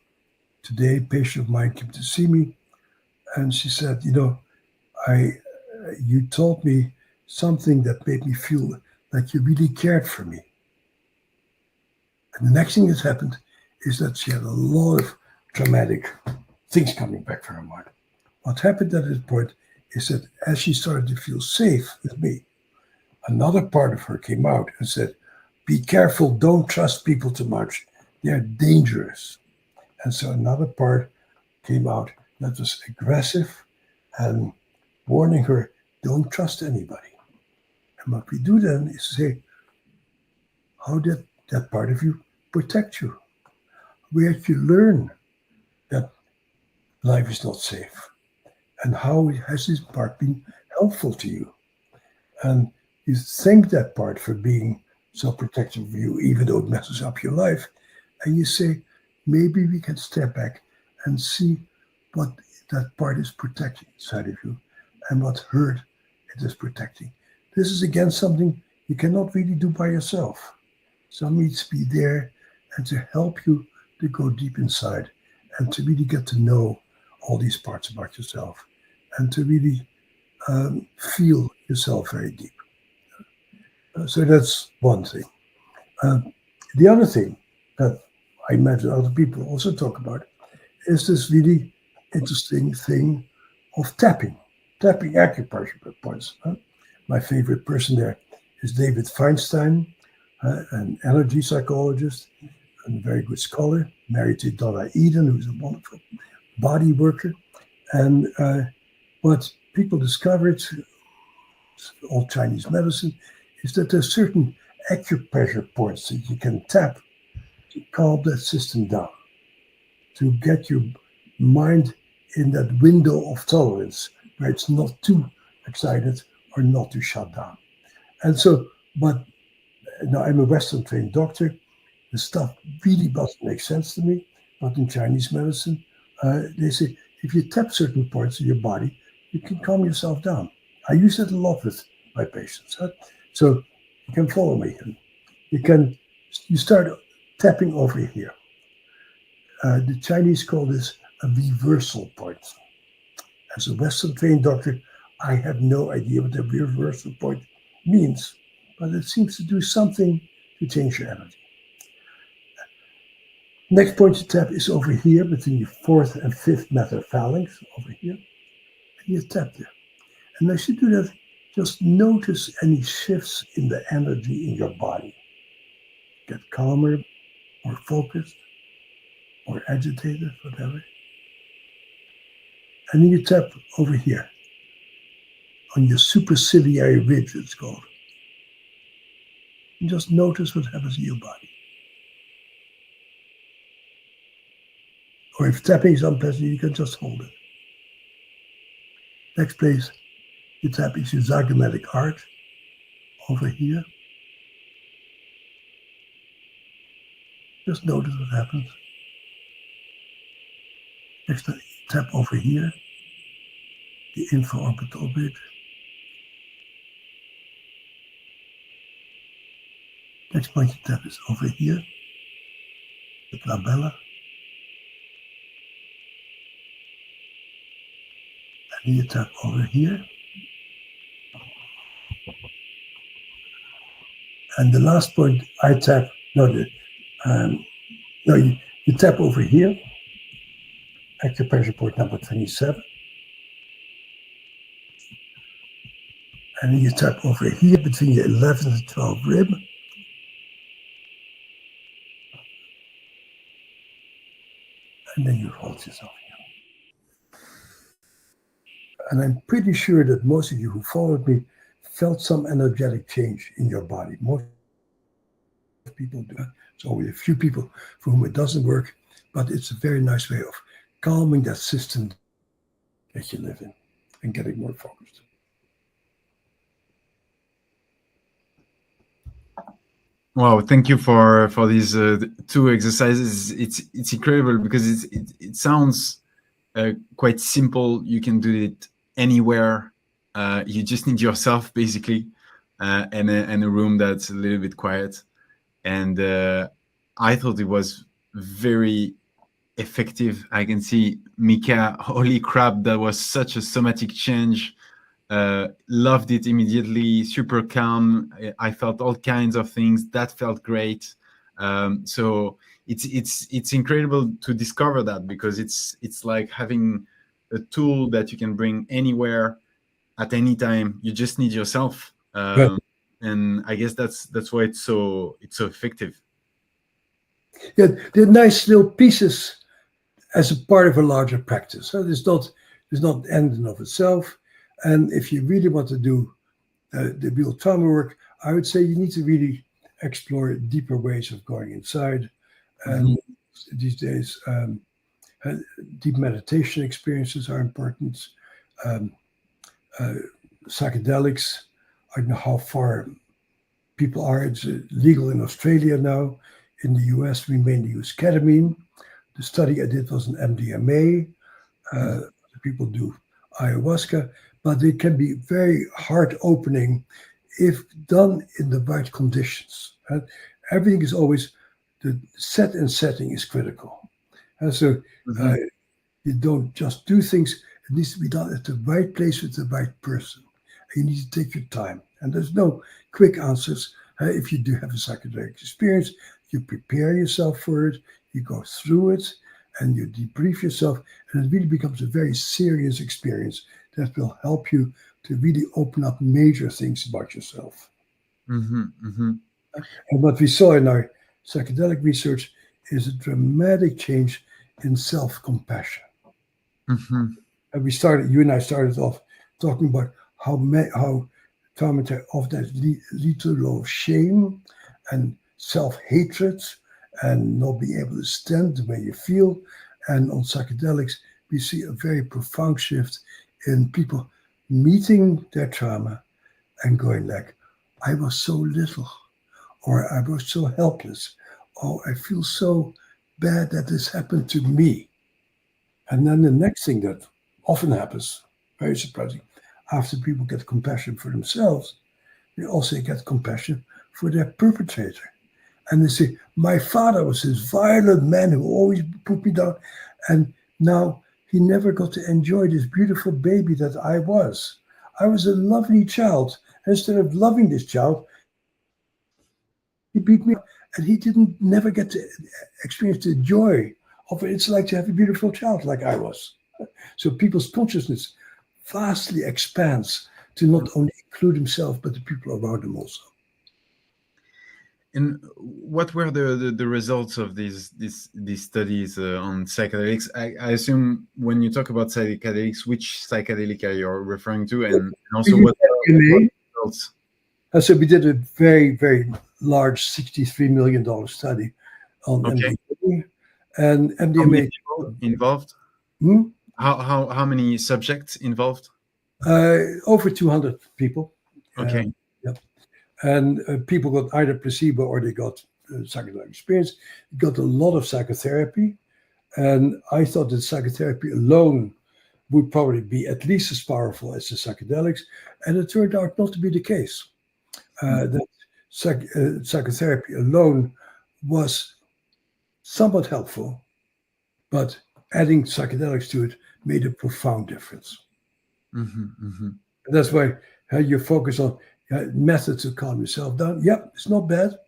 Today, a patient of mine came to see me and she said, you told me something that made me feel like you really cared for me. And the next thing that happened is that she had a lot of traumatic things coming back from her mind. What happened at this point is that as she started to feel safe with me, another part of her came out and said, be careful, don't trust people too much. They're dangerous. And so another part came out that was aggressive and warning her, don't trust anybody. And what we do then is say, how did that part of you protect you? Where did you learn that life is not safe? And how has this part been helpful to you? And you thank that part for being so protective of you, even though it messes up your life. And you say, maybe we can step back and see what that part is protecting inside of you and what hurt it is protecting. This is, again, something you cannot really do by yourself. Someone needs to be there and to help you to go deep inside and to really get to know all these parts about yourself and to really feel yourself very deep. So that's one thing. The other thing that I imagine other people also talk about is this really interesting thing of tapping acupressure points. My favorite person there is David Feinstein, an energy psychologist and a very good scholar, married to Donna Eden, who's a wonderful body worker. And what people discovered, all Chinese medicine, is that there's certain acupressure points that you can tap to calm that system down, to get your mind in that window of tolerance where it's not too excited or not too shut down. And so, but now I'm a Western trained doctor. The stuff really doesn't make sense to me. But in Chinese medicine, they say if you tap certain parts of your body, you can calm yourself down. I use it a lot with my patients. So you can follow me. You start tapping over here. The Chinese call this a reversal point. As a Western trained doctor, I have no idea what the reversal point means, but it seems to do something to change your energy. Next point to tap is over here between your fourth and fifth metaphalanx, over here. And you tap there. And as you do that, just notice any shifts in the energy in your body. Get calmer, more focused, more agitated, whatever. And then you tap over here on your superciliary ridge, it's called. And just notice what happens in your body. Or if tapping is unpleasant, you can just hold it. Next place you tap is your zygomatic arch over here. Just notice what happens. Next tap over here, the infraorbital ridge. Next point you tap is over here, the glabella. And you tap over here. And the last point I tap, you tap over here, acupressure point number 27. And then you tap over here between your 11th and 12th rib. And then you hold yourself here. And I'm pretty sure that most of you who followed me felt some energetic change in your body. Most people do. There's only a few people for whom it doesn't work, but it's a very nice way of calming that system that you live in and getting more focused. Wow, thank you for these two exercises. It's incredible because it sounds quite simple. You can do it anywhere. You just need yourself basically, and a room that's a little bit quiet. And I thought it was very effective. I can see Mika, holy crap, that was such a somatic change. Loved it immediately, super calm. I felt all kinds of things that felt great. So it's incredible to discover that, because it's like having a tool that you can bring anywhere at any time. You just need yourself. Right. And I guess that's why it's so effective. Yeah, they're nice little pieces as a part of a larger practice. So there's not the end in of itself. And if you really want to do the real trauma work, I would say you need to really explore deeper ways of going inside. And these days, deep meditation experiences are important. Psychedelics, I don't know how far people are. It's legal in Australia now. In the US, we mainly use ketamine. The study I did was an MDMA. People do ayahuasca, but they can be very heart-opening if done in the right conditions. Everything is always, the set and setting is critical. And so you don't just do things, it needs to be done at the right place with the right person. And you need to take your time. And there's no quick answers. If you do have a psychedelic experience, you prepare yourself for it, you go through it, and you debrief yourself, and it really becomes a very serious experience that will help you to really open up major things about yourself. And what we saw in our psychedelic research is a dramatic change in self-compassion. And you and I started off talking about how trauma often lead to a lot of shame and self-hatred and not being able to stand the way you feel. And on psychedelics, we see a very profound shift in people meeting their trauma and going like, I was so little, or I was so helpless, or I feel so bad that this happened to me. And then the next thing that often happens, very surprising, after people get compassion for themselves, they also get compassion for their perpetrator. And they say, my father was this violent man who always put me down, and now he never got to enjoy this beautiful baby that I was. I was a lovely child. Instead of loving this child, he beat me up, and he didn't never get to experience the joy of what it's like to have a beautiful child like I was. So people's consciousness vastly expands to not only include himself, but the people around him also. And what were the results of these studies on psychedelics? I assume when you talk about psychedelics, which psychedelic are you referring to, and also what results? So we did a very, very large $63 million study on MDMA, and MDMA. How many people involved? Hmm? How many subjects involved? Over 200 people. Okay. Yep. And people got either placebo or they got psychedelic experience. Got a lot of psychotherapy. And I thought that psychotherapy alone would probably be at least as powerful as the psychedelics. And it turned out not to be the case. That psychotherapy alone was somewhat helpful, but adding psychedelics to it made a profound difference. Mm-hmm, mm-hmm. And that's why you focus on methods to calm yourself down. Yep, it's not bad.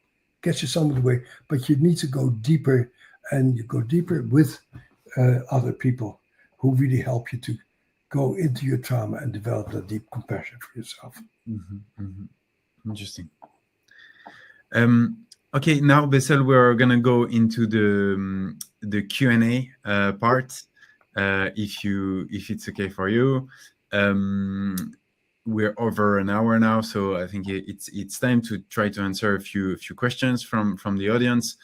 Gets you some of the way, but you need to go deeper, and you go deeper with other people who really help you to go into your trauma and develop that deep compassion for yourself. Mm-hmm, mm-hmm. Interesting. Okay, now Bessel, we're gonna go into the Q&A part. If it's okay for you. We're over an hour now, so I think it's time to try to answer a few questions from the audience.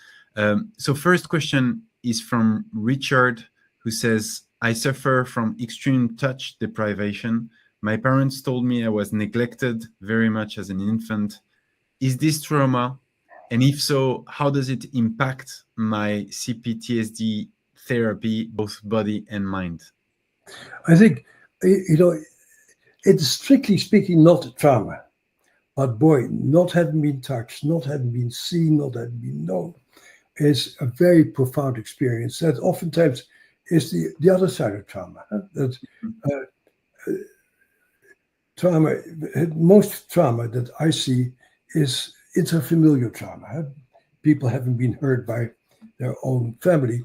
So first question is from Richard, who says, I suffer from extreme touch deprivation. My parents told me I was neglected very much as an infant. Is this trauma? And if so, how does it impact my CPTSD therapy, both body and mind? I think, it's strictly speaking not a trauma. But boy, not having been touched, not having been seen, not having been known is a very profound experience that oftentimes is the other side of trauma. That trauma, most trauma that I see is interfamilial trauma. People haven't been hurt by their own family.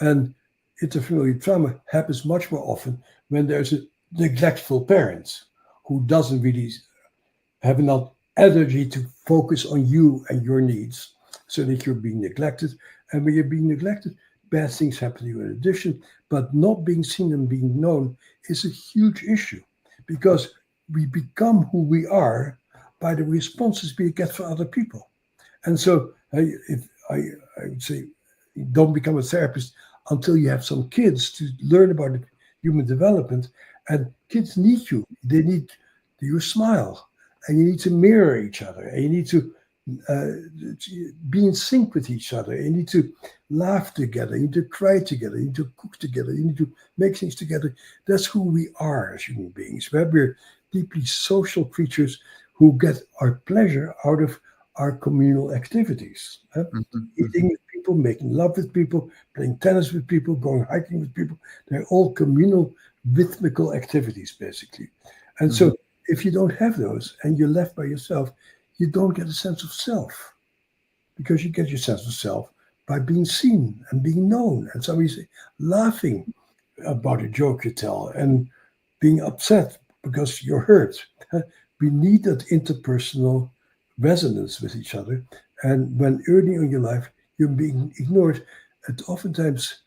And interfamilial trauma happens much more often when there's a neglectful parent who doesn't really have enough energy to focus on you and your needs, so that you're being neglected. And when you're being neglected, bad things happen to you in addition. But not being seen and being known is a huge issue, because we become who we are by the responses we get from other people. And so if I would say, don't become a therapist until you have some kids to learn about human development. And kids need you. They need your smile. And you need to mirror each other. And you need to be in sync with each other. You need to laugh together. You need to cry together. You need to cook together. You need to make things together. That's who we are as human beings. We're deeply social creatures who get our pleasure out of our communal activities. Mm-hmm. Eating with people, making love with people, playing tennis with people, going hiking with people. They're all communal, rhythmical activities, basically. And so if you don't have those and you're left by yourself, you don't get a sense of self, because you get your sense of self by being seen and being known. And somebody's laughing about a joke you tell and being upset because you're hurt. We need that interpersonal resonance with each other. And when early in your life you're being ignored, it oftentimes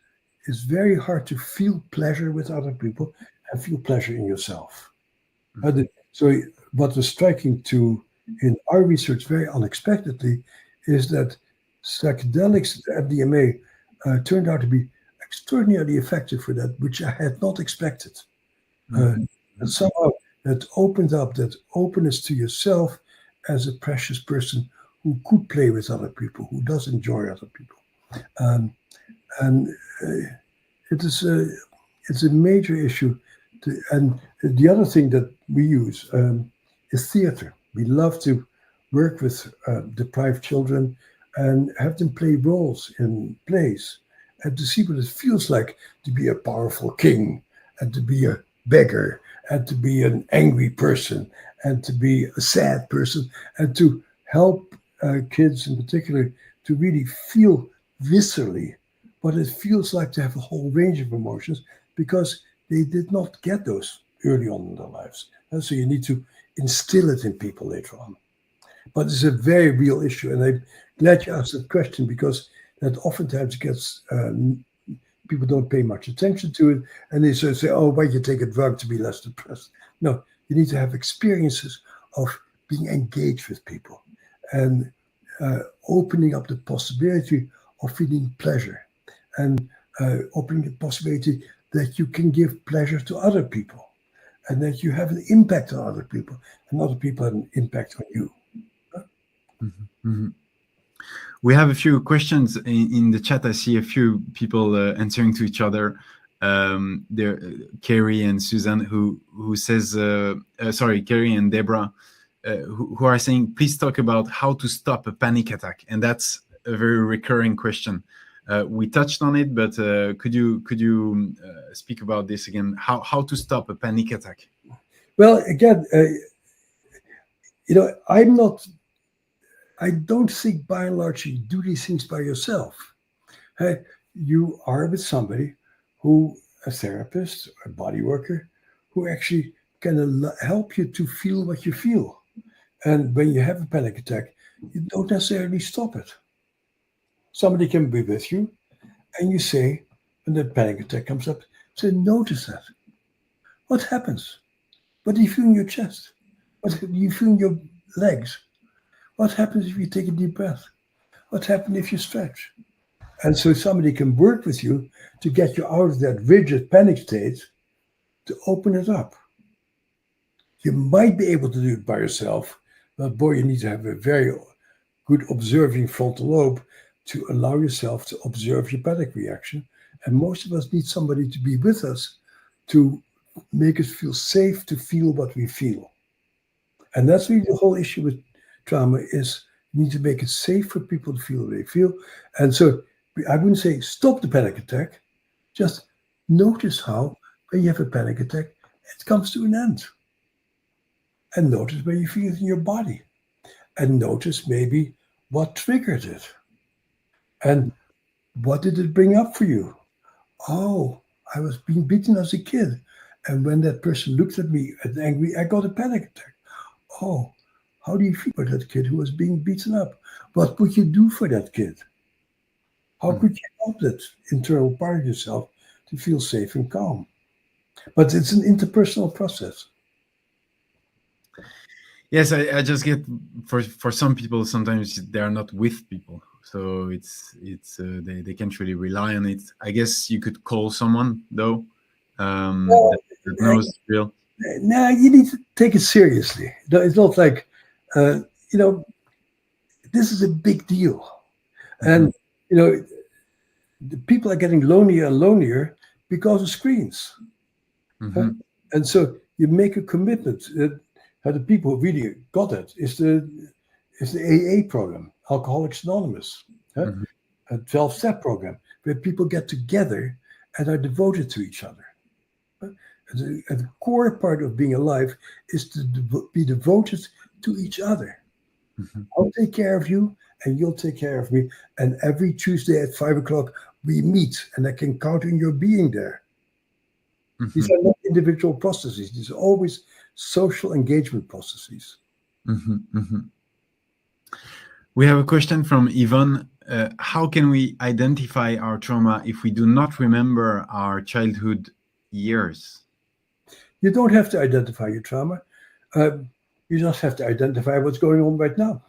is very hard to feel pleasure with other people and feel pleasure in yourself. So what was striking in our research very unexpectedly is that psychedelics, MDMA, turned out to be extraordinarily effective for that, which I had not expected. And somehow that opened up that openness to yourself as a precious person who could play with other people, who does enjoy other people. It's a major issue. And the other thing that we use is theater. We love to work with deprived children and have them play roles in plays, and to see what it feels like to be a powerful king and to be a beggar and to be an angry person and to be a sad person and to help kids in particular to really feel viscerally what it feels like to have a whole range of emotions because they did not get those early on in their lives. And so you need to instill it in people later on. But it's a very real issue. And I'm glad you asked that question because that oftentimes gets, people don't pay much attention to it. And they sort of say, oh, why you take a drug to be less depressed? No, you need to have experiences of being engaged with people and opening up the possibility of feeling pleasure and opening the possibility that you can give pleasure to other people and that you have an impact on other people and other people have an impact on you. We have a few questions in the chat. I see a few people answering to each other. There, Carrie and Susan, who says, sorry, Carrie and Deborah, who are saying, please talk about how to stop a panic attack. And that's a very recurring question. We touched on it, but could you speak about this again? How to stop a panic attack? Well, again, I don't think by and large you do these things by yourself. You are with somebody who, a therapist, a body worker, who actually can help you to feel what you feel. And when you have a panic attack, you don't necessarily stop it. Somebody can be with you, and you say, when the panic attack comes up, say, notice that. What happens? What do you feel in your chest? What do you feel in your legs? What happens if you take a deep breath? What happens if you stretch? And so somebody can work with you to get you out of that rigid panic state to open it up. You might be able to do it by yourself, but boy, you need to have a very good observing frontal lobe to allow yourself to observe your panic reaction. And most of us need somebody to be with us to make us feel safe to feel what we feel. And that's really the whole issue with trauma is you need to make it safe for people to feel what they feel. And so I wouldn't say stop the panic attack, just notice how when you have a panic attack, it comes to an end. And notice where you feel it in your body. And notice maybe what triggered it. And what did it bring up for you? Oh, I was being beaten as a kid. And when that person looked at me and angry, I got a panic attack. Oh, how do you feel about that kid who was being beaten up? What could you do for that kid? How could you help that internal part of yourself to feel safe and calm? But it's an interpersonal process. Yes, I just get for some people sometimes they are not with people, so it's they can't really rely on it. I guess you could call someone though that knows real. Now you need to take it seriously. It's not like this is a big deal, and the people are getting lonelier and lonelier because of screens. And so you make a commitment. The people who really got it is the AA program, Alcoholics Anonymous, a 12-step program where people get together and are devoted to each other. And the core part of being alive is to be devoted to each other. I'll take care of you and you'll take care of me. And every Tuesday at 5 o'clock, we meet and I can count on your being there. These are not individual processes. These are always social engagement processes. We have a question from Yvonne. How can we identify our trauma if we do not remember our childhood years? You don't have to identify your trauma. You just have to identify what's going on right now.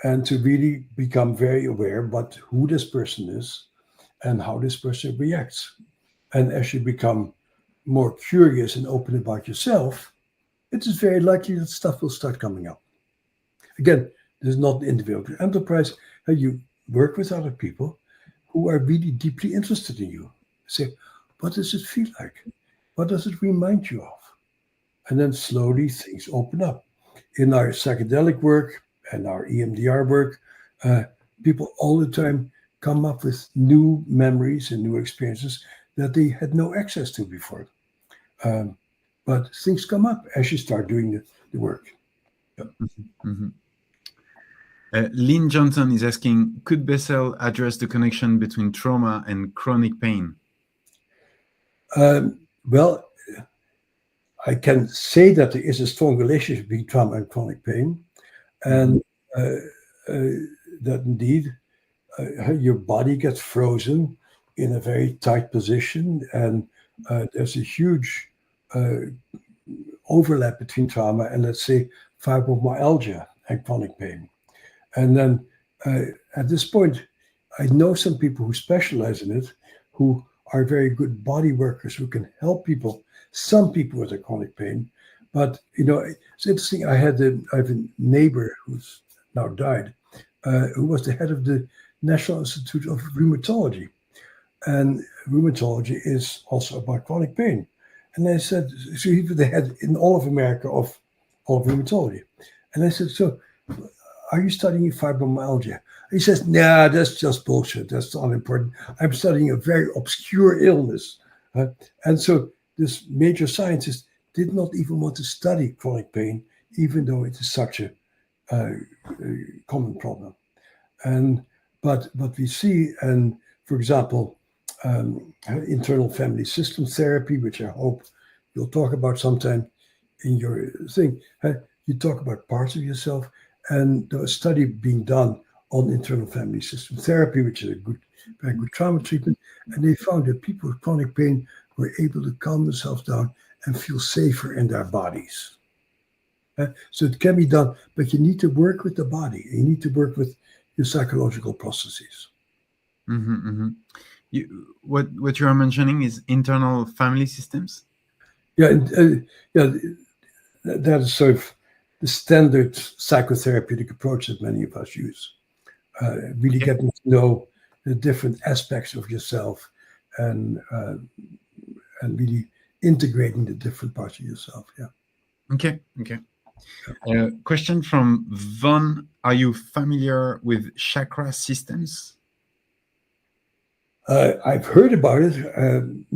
And to really become very aware about who this person is and how this person reacts. And as you become more curious and open about yourself, it is very likely that stuff will start coming up. Again, this is not an individual enterprise. You work with other people who are really deeply interested in you. Say, what does it feel like? What does it remind you of? And then slowly things open up. In our psychedelic work and our EMDR work, people all the time come up with new memories and new experiences that they had no access to before. but things come up as you start doing the work. Yeah. Mhm. Lynn Johnson is asking, could Bessel address the connection between trauma and chronic pain? Well, I can say that there is a strong relationship between trauma and chronic pain, and that indeed your body gets frozen in a very tight position, and there's a huge overlap between trauma and, let's say, fibromyalgia and chronic pain. And then at this point, I know some people who specialize in it, who are very good body workers who can help people, some people with a chronic pain. But, it's interesting. I have a neighbor who's now died, who was the head of the National Institute of Rheumatology. And rheumatology is also about chronic pain. And I said, so he was the head in all of America of all of rheumatology. And I said, so are you studying fibromyalgia? He says, nah, that's just bullshit. That's unimportant. I'm studying a very obscure illness. And so this major scientist did not even want to study chronic pain, even though it is such a common problem. But what we see, and for example, internal family system therapy, which I hope you'll talk about sometime in your thing. You talk about parts of yourself, and there was a study being done on internal family system therapy, which is very good trauma treatment, and they found that people with chronic pain were able to calm themselves down and feel safer in their bodies. So it can be done, but you need to work with the body. You need to work with your psychological processes. What you are mentioning is internal family systems? Yeah, that is sort of the standard psychotherapeutic approach that many of us use. Really getting to know the different aspects of yourself and really integrating the different parts of yourself. Yeah. Okay. Question from Von. Are you familiar with chakra systems? I've heard about it.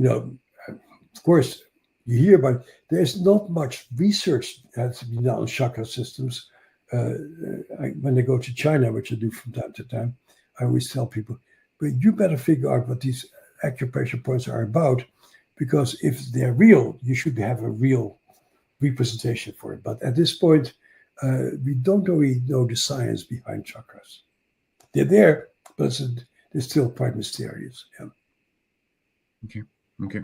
Of course, you hear about it. There's not much research that's been done on chakra systems. When I go to China, which I do from time to time, I always tell people, but you better figure out what these acupressure points are about, because if they're real, you should have a real representation for it. But at this point, we don't really know the science behind chakras. They're there, but they're still quite mysterious. Yeah. Okay.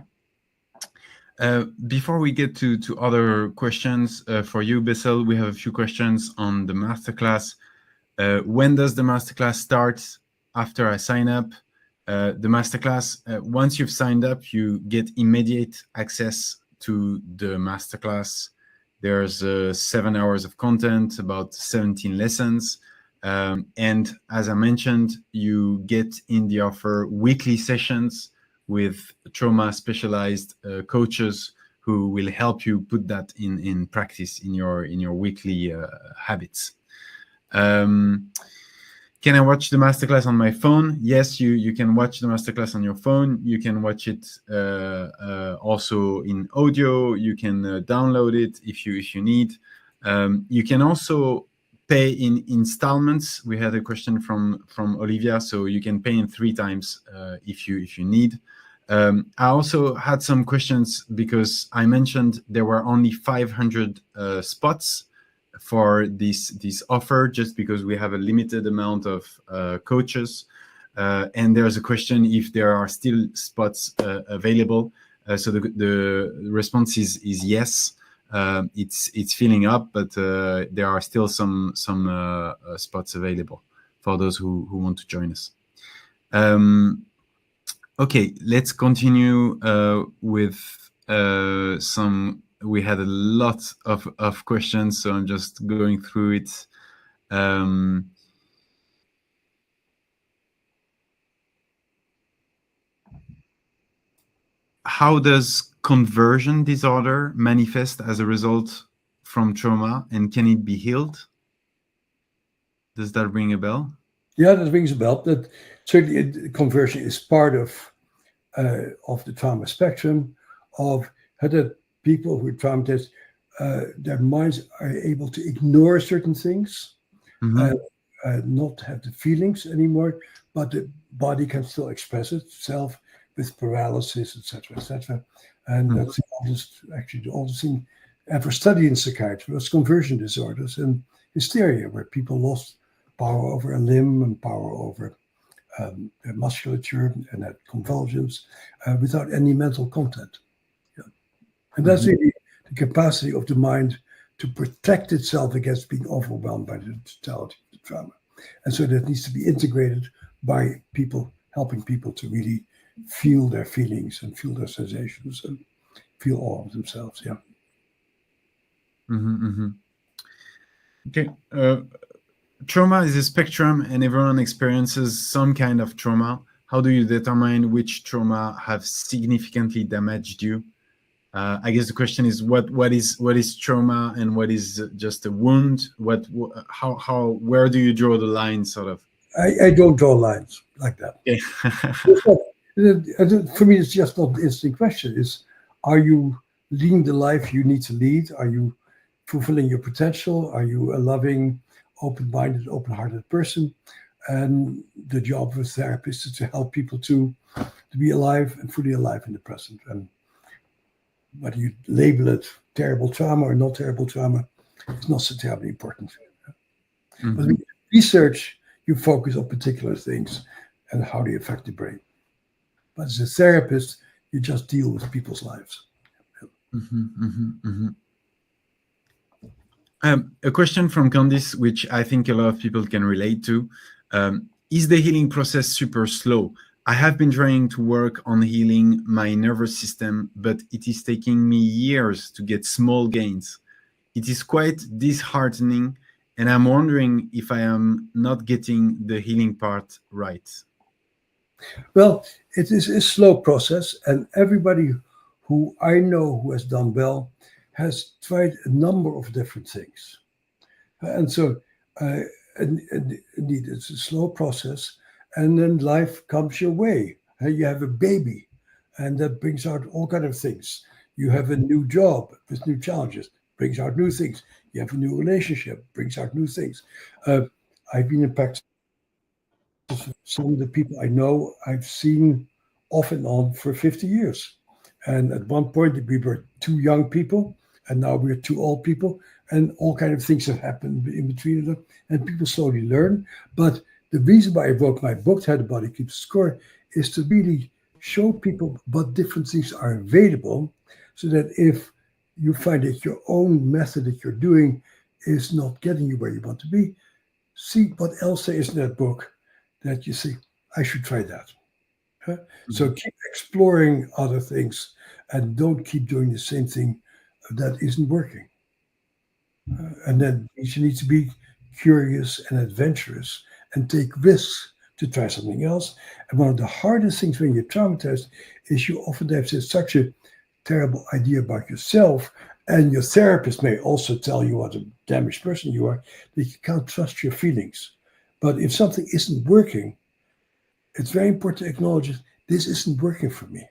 Before we get to other questions for you, Bessel, we have a few questions on the masterclass. When does the masterclass start? After I sign up, the masterclass, once you've signed up, you get immediate access to the masterclass. There's 7 hours of content, about 17 lessons. And as I mentioned, you get in the offer weekly sessions with trauma specialized coaches who will help you put that in practice in your weekly habits. Can I watch the masterclass on my phone? Yes, you can watch the masterclass on your phone. You can watch it also in audio. You can download it if you need. You can also pay in installments. We had a question from Olivia, so you can pay in 3 times if you need. I also had some questions because I mentioned there were only 500 spots for this offer, just because we have a limited amount of coaches. And there's a question if there are still spots available. So the response is yes. It's filling up, but there are still some spots available for those who want to join us. Okay, let's continue with some. We had a lot of questions, so I'm just going through it. How does conversion disorder manifest as a result from trauma, and can it be healed? Does that ring a bell? Yeah, that rings a bell. That certainly conversion is part of the trauma spectrum. Of that people who are traumatized, their minds are able to ignore certain things, Mhm. not have the feelings anymore, but the body can still express itself with paralysis, etc., etc. And Mhm. that's actually the oldest thing ever studied in psychiatry was conversion disorders and hysteria, where people lost power over a limb and power over their musculature and had convulsions without any mental content. Yeah. And that's Mhm. really the capacity of the mind to protect itself against being overwhelmed by the totality of the trauma. And so that needs to be integrated by people, helping people to really feel their feelings and feel their sensations and feel all of themselves. Yeah. Mhm. Mhm. Okay. Trauma is a spectrum, and everyone experiences some kind of trauma. How do you determine which trauma have significantly damaged you? I guess the question is what is trauma and what is just a wound? How where do you draw the line, sort of? I don't draw lines like that. Okay. It's not- For me, it's just not the instant question. Is are you leading the life you need to lead? Are you fulfilling your potential? Are you a loving, open-minded, open-hearted person? And the job of a therapist is to help people to be alive and fully alive in the present. And whether you label it terrible trauma or not terrible trauma, it's not so terribly important. But Mhm. with research, you focus on particular things and how they affect the brain. But as a therapist, you just deal with people's lives. Mhm. Mhm. Mhm. A question from Candice, which I think a lot of people can relate to. Is the healing process super slow? I have been trying to work on healing my nervous system, but it is taking me years to get small gains. It is quite disheartening, and I'm wondering if I am not getting the healing part right. Well, it is a slow process, and everybody who I know who has done well has tried a number of different things. And so, uh, and indeed, it's a slow process, and then life comes your way. You have a baby, and that brings out all kind of things. You have a new job with new challenges, brings out new things. You have a new relationship, brings out new things. Uh, I've been in practice. Some of the people I know, I've seen off and on for 50 years. And at one point, we were two young people, and now we're two old people, and all kind of things have happened in between them, and people slowly learn. But the reason why I wrote my book, How the Body Keeps Score, is to really show people what different things are available, so that if you find that your own method that you're doing is not getting you where you want to be, see what else there is in that book that you see, I should try that. Huh? So Mhm. keep exploring other things and don't keep doing the same thing that isn't working. And then you need to be curious and adventurous and take risks to try something else. And one of the hardest things when you're traumatized is you often have such a terrible idea about yourself, and your therapist may also tell you what a damaged person you are, that you can't trust your feelings. But if something isn't working, it's very important to acknowledge this isn't working for me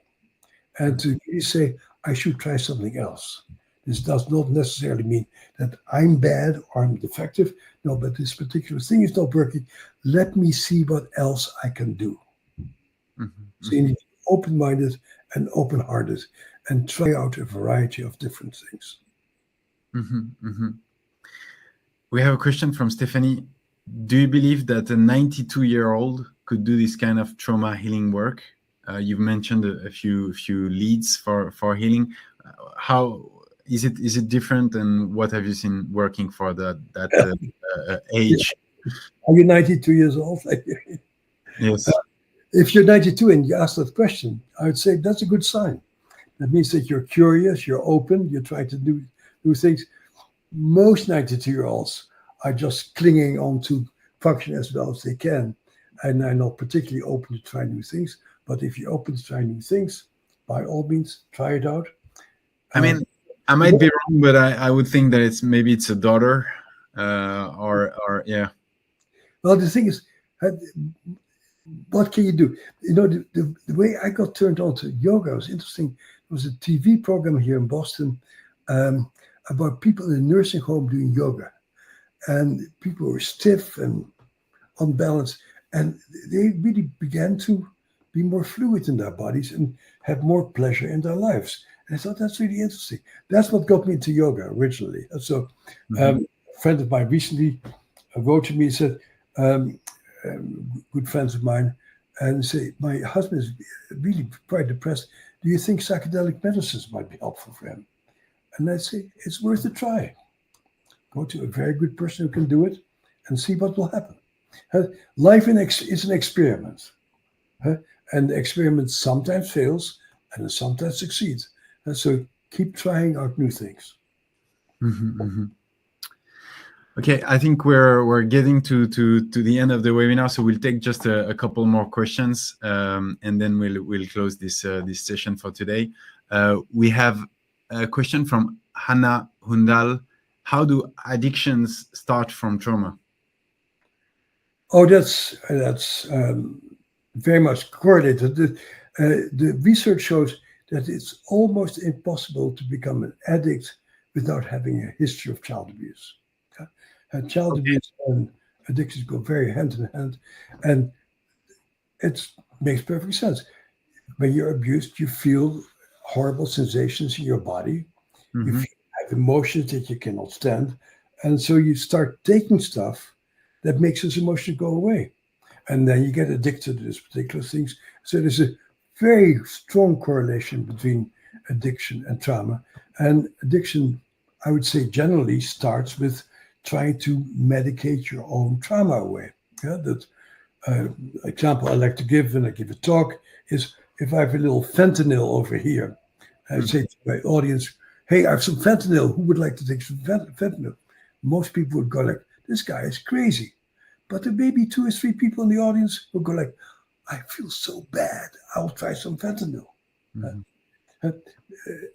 and to really say, I should try something else. This does not necessarily mean that I'm bad or I'm defective. No, but this particular thing is not working. Let me see what else I can do. Mhm. So you need Mhm. to be open minded and open hearted and try out a variety of different things. Mhm. Mhm. We have a question from Stephanie. Do you believe that a 92-year-old could do this kind of trauma healing work? You've mentioned a few leads for healing. How is it different, and what have you seen working for that Yeah. age? Are you 92 years old? Yes. If you're 92 and you ask that question, I would say that's a good sign. That means that you're curious, you're open, you're trying to do new things. Most 92-year-olds are just clinging on to function as well as they can and are not particularly open to try new things. But if you're open to try new things, by all means, try it out. I Uh, mean, I might be wrong, but I would think that it's a daughter, or yeah. well, the thing is, uh, what can you do? The way I got turned on to yoga was interesting. was a TV program here in Boston about people in a nursing home doing yoga. And people were stiff and unbalanced. And they really began to be more fluid in their bodies and have more pleasure in their lives. And I thought that's really interesting. That's what got me into yoga originally. And so a friend of mine recently wrote to me and said, good friends of mine, and say, my husband is really quite depressed. Do you think psychedelic medicines might be helpful for him? And I say, it's worth a try. Go to a very good person who can do it and see what will happen. Life is an experiment. And the experiment sometimes fails and it sometimes succeeds. And so keep trying out new things. Okay, I think we're getting to the end of the webinar, so we'll take just a couple more questions, and then we'll close this session for today. We have a question from Hannah Hundal. How do addictions start from trauma? Oh, that's very much correlated. The research shows that it's almost impossible to become an addict without having a history of child abuse. Child abuse and addictions go very hand in hand, and it makes perfect sense. When you're abused, you feel horrible sensations in your body. You have emotions that you cannot stand, and so you start taking stuff that makes those emotions go away, and then you get addicted to these particular things. So there's a very strong correlation between addiction and trauma. And addiction, I would say, generally starts with trying to medicate your own trauma away. Yeah, that example I like to give when I give a talk is if I have a little fentanyl over here, I say to my audience, hey, I have some fentanyl. Who would like to take some fentanyl? Most people would go like, this guy is crazy. But there may be 2 or 3 people in the audience who go like, I feel so bad. I'll try some fentanyl.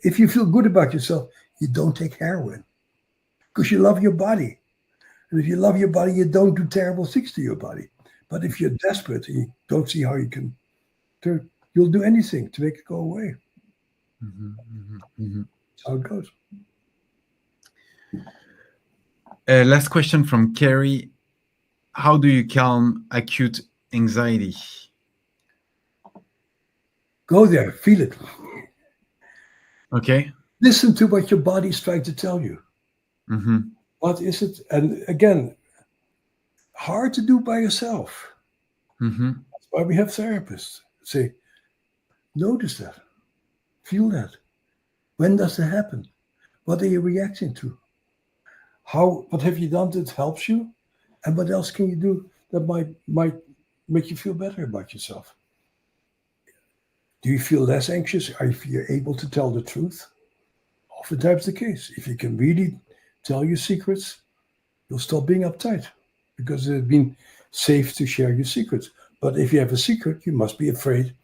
If you feel good about yourself, you don't take heroin because you love your body. And if you love your body, you don't do terrible things to your body. But if you're desperate and you don't see how you can turn, you'll do anything to make it go away. That's how it goes. Last question from Carrie. How do you calm acute anxiety? Go there, feel it. Okay. Listen to what your body's trying to tell you. What is it? And again, hard to do by yourself. That's why we have therapists. Say, notice that. Feel that. When does it happen? What are you reacting to? What have you done that helps you? And what else can you do that might make you feel better about yourself? Do you feel less anxious? Are you able to tell the truth? Oftentimes the case. If you can really tell your secrets, you'll stop being uptight because it's been safe to share your secrets. But if you have a secret, you must be afraid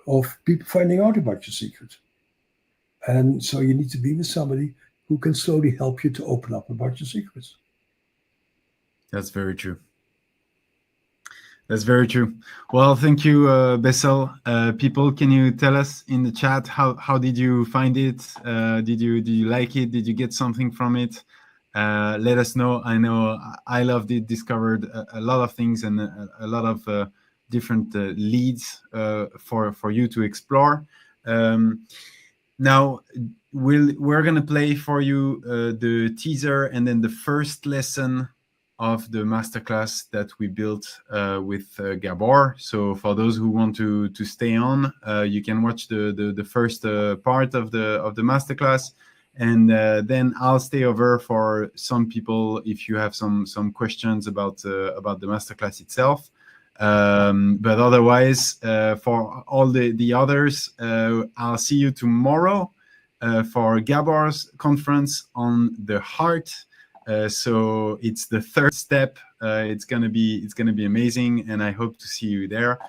of people finding out about your secret. And so you need to be with somebody who can slowly help you to open up about your secrets. That's very true. That's very true. Well, thank you, Bessel. People, can you tell us in the chat how did you find it? Did you like it? Did you get something from it? Let us know. I know I loved it. Discovered a lot of things and a lot of different leads for you to explore. Now we're gonna play for you the teaser and then the first lesson of the masterclass that we built with Gabor. So for those who want to stay on, you can watch the first part of the masterclass, and then I'll stay over for some people if you have some questions about the masterclass itself. But otherwise, for all the others, I'll see you tomorrow for Gabor's conference on the heart. So it's the third step. It's gonna be amazing, and I hope to see you there.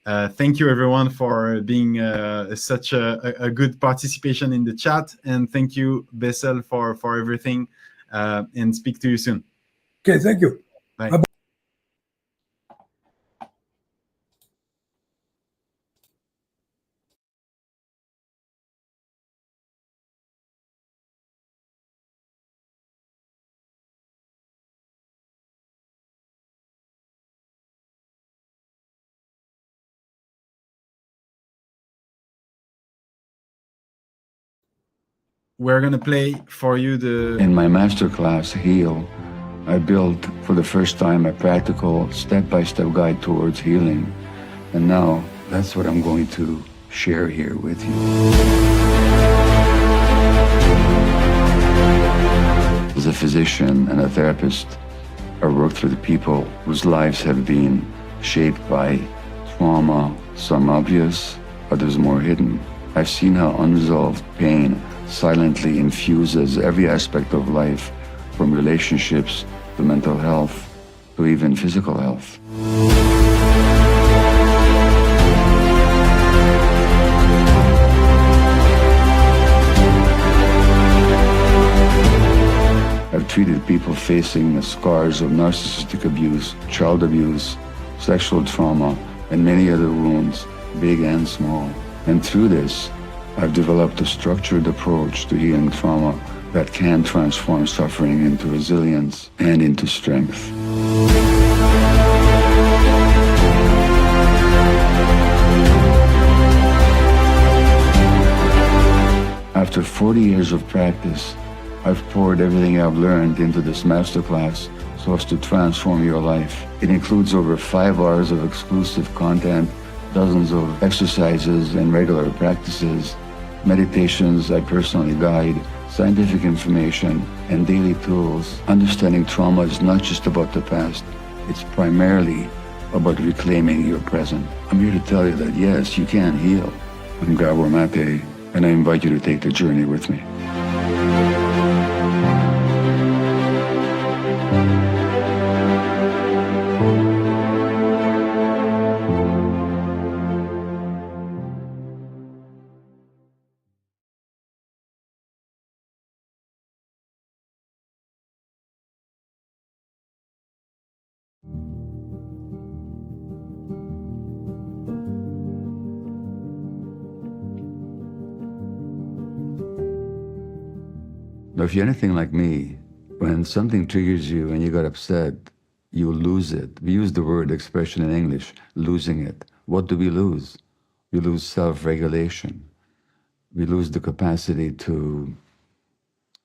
Thank you everyone for being such a good participation in the chat, and thank you Bessel for everything. And speak to you soon. Okay, thank you. Bye. Bye-bye. we're gonna play for you the. In my masterclass, Heal, I built for the first time a practical step-by-step guide towards healing. And now that's what I'm going to share here with you. As a physician and a therapist, I work through the people whose lives have been shaped by trauma, some obvious, others more hidden. I've seen how unresolved pain silently infuses every aspect of life, from relationships to mental health to even physical health. I've treated people facing the scars of narcissistic abuse, child abuse, sexual trauma, and many other wounds, big and small. And through this, I've developed a structured approach to healing trauma that can transform suffering into resilience and into strength. After 40 years of practice, I've poured everything I've learned into this masterclass so as to transform your life. It includes over 5 hours of exclusive content, dozens of exercises and regular practices, meditations I personally guide, scientific information, and daily tools. Understanding trauma is not just about the past, it's primarily about reclaiming your present. I'm here to tell you that yes, you can heal. I'm Gabor Mate, and I invite you to take the journey with me. Now, if you're anything like me, when something triggers you and you got upset, you lose it. We use the word expression in English, losing it. What do we lose? We lose self-regulation. We lose the capacity to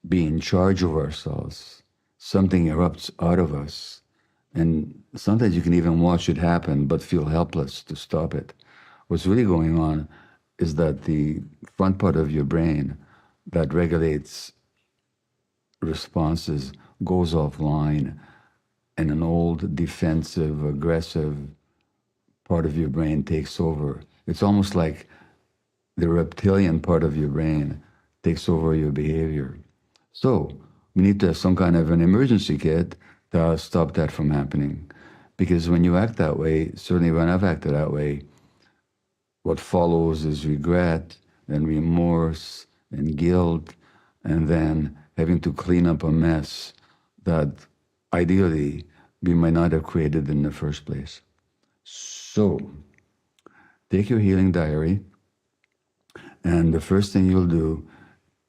be in charge of ourselves. Something erupts out of us. And sometimes you can even watch it happen, but feel helpless to stop it. What's really going on is that the front part of your brain that regulates responses goes offline, and an old defensive, aggressive part of your brain takes over. It's almost like the reptilian part of your brain takes over your behavior. So we need to have some kind of an emergency kit to stop that from happening. Because when you act that way, certainly when I've acted that way, what follows is regret and remorse and guilt, and then having to clean up a mess that ideally we might not have created in the first place. So take your healing diary, and the first thing you'll do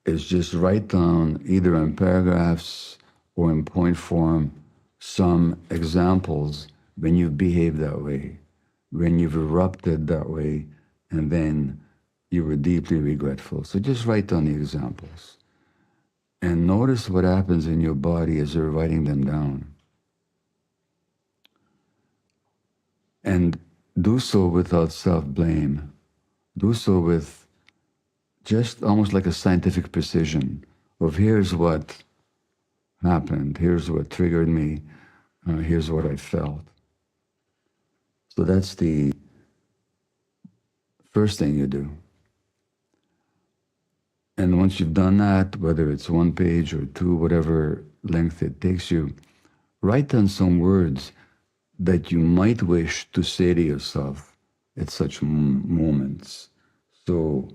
is just write down, either in paragraphs or in point form, some examples when you've behaved that way, when you've erupted that way, and then you were deeply regretful. So just write down the examples. And notice what happens in your body as you're writing them down. And do so without self-blame. Do so with just almost like a scientific precision of here's what happened, here's what triggered me, here's what I felt. So that's the first thing you do. And once you've done that, whether it's 1 page or 2, whatever length it takes you, write down some words that you might wish to say to yourself at such moments. So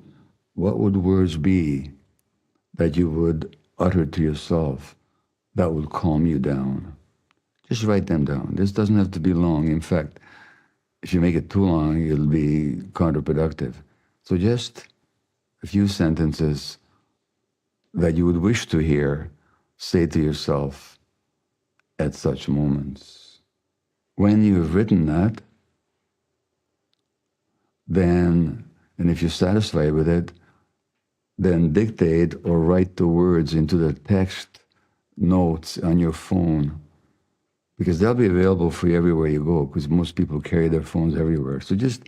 what would words be that you would utter to yourself that will calm you down? Just write them down. This doesn't have to be long. In fact, if you make it too long, it'll be counterproductive. So just a few sentences that you would wish to hear, say to yourself at such moments. When you've written that, then, and if you're satisfied with it, then dictate or write the words into the text notes on your phone, because they'll be available for you everywhere you go, because most people carry their phones everywhere. So just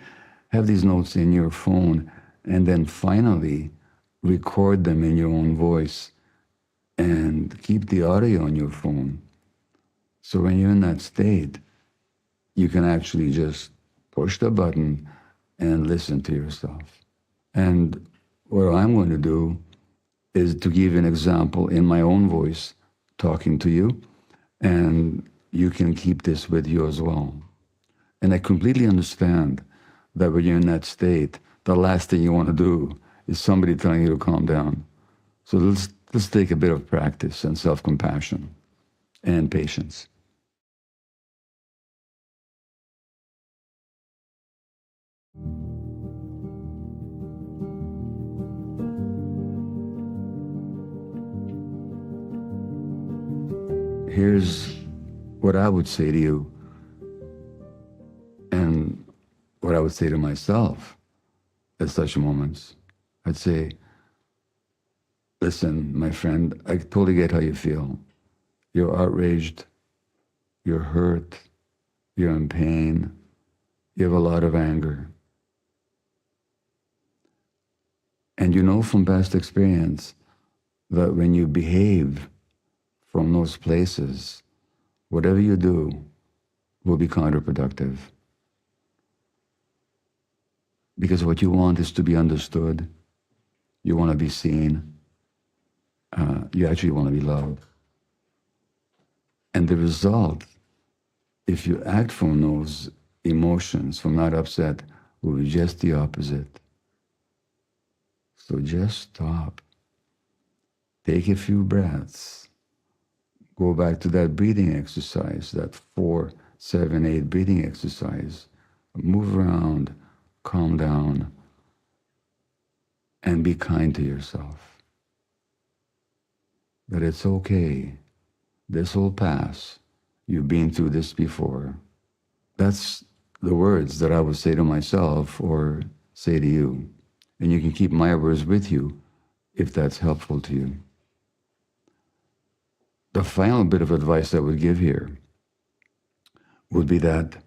have these notes in your phone, and then finally record them in your own voice and keep the audio on your phone. So when you're in that state, you can actually just push the button and listen to yourself. And what I'm going to do is to give an example in my own voice, talking to you, and you can keep this with you as well. And I completely understand that when you're in that state, the last thing you want to do is somebody telling you to calm down. So let's take a bit of practice and self-compassion and patience. Here's what I would say to you, and what I would say to myself at such moments. I'd say, listen, my friend, I totally get how you feel. You're outraged, you're hurt, you're in pain, you have a lot of anger. And you know from past experience that when you behave from those places, whatever you do will be counterproductive. Because what you want is to be understood. You want to be seen. You actually want to be loved. And the result, if you act from those emotions, from that upset, will be just the opposite. So just stop. Take a few breaths. Go back to that breathing exercise, that 4, 7, 8 breathing exercise. Move around, calm down, and be kind to yourself. That it's okay. This will pass. You've been through this before. That's the words that I would say to myself or say to you. And you can keep my words with you if that's helpful to you. The final bit of advice I would give here would be that,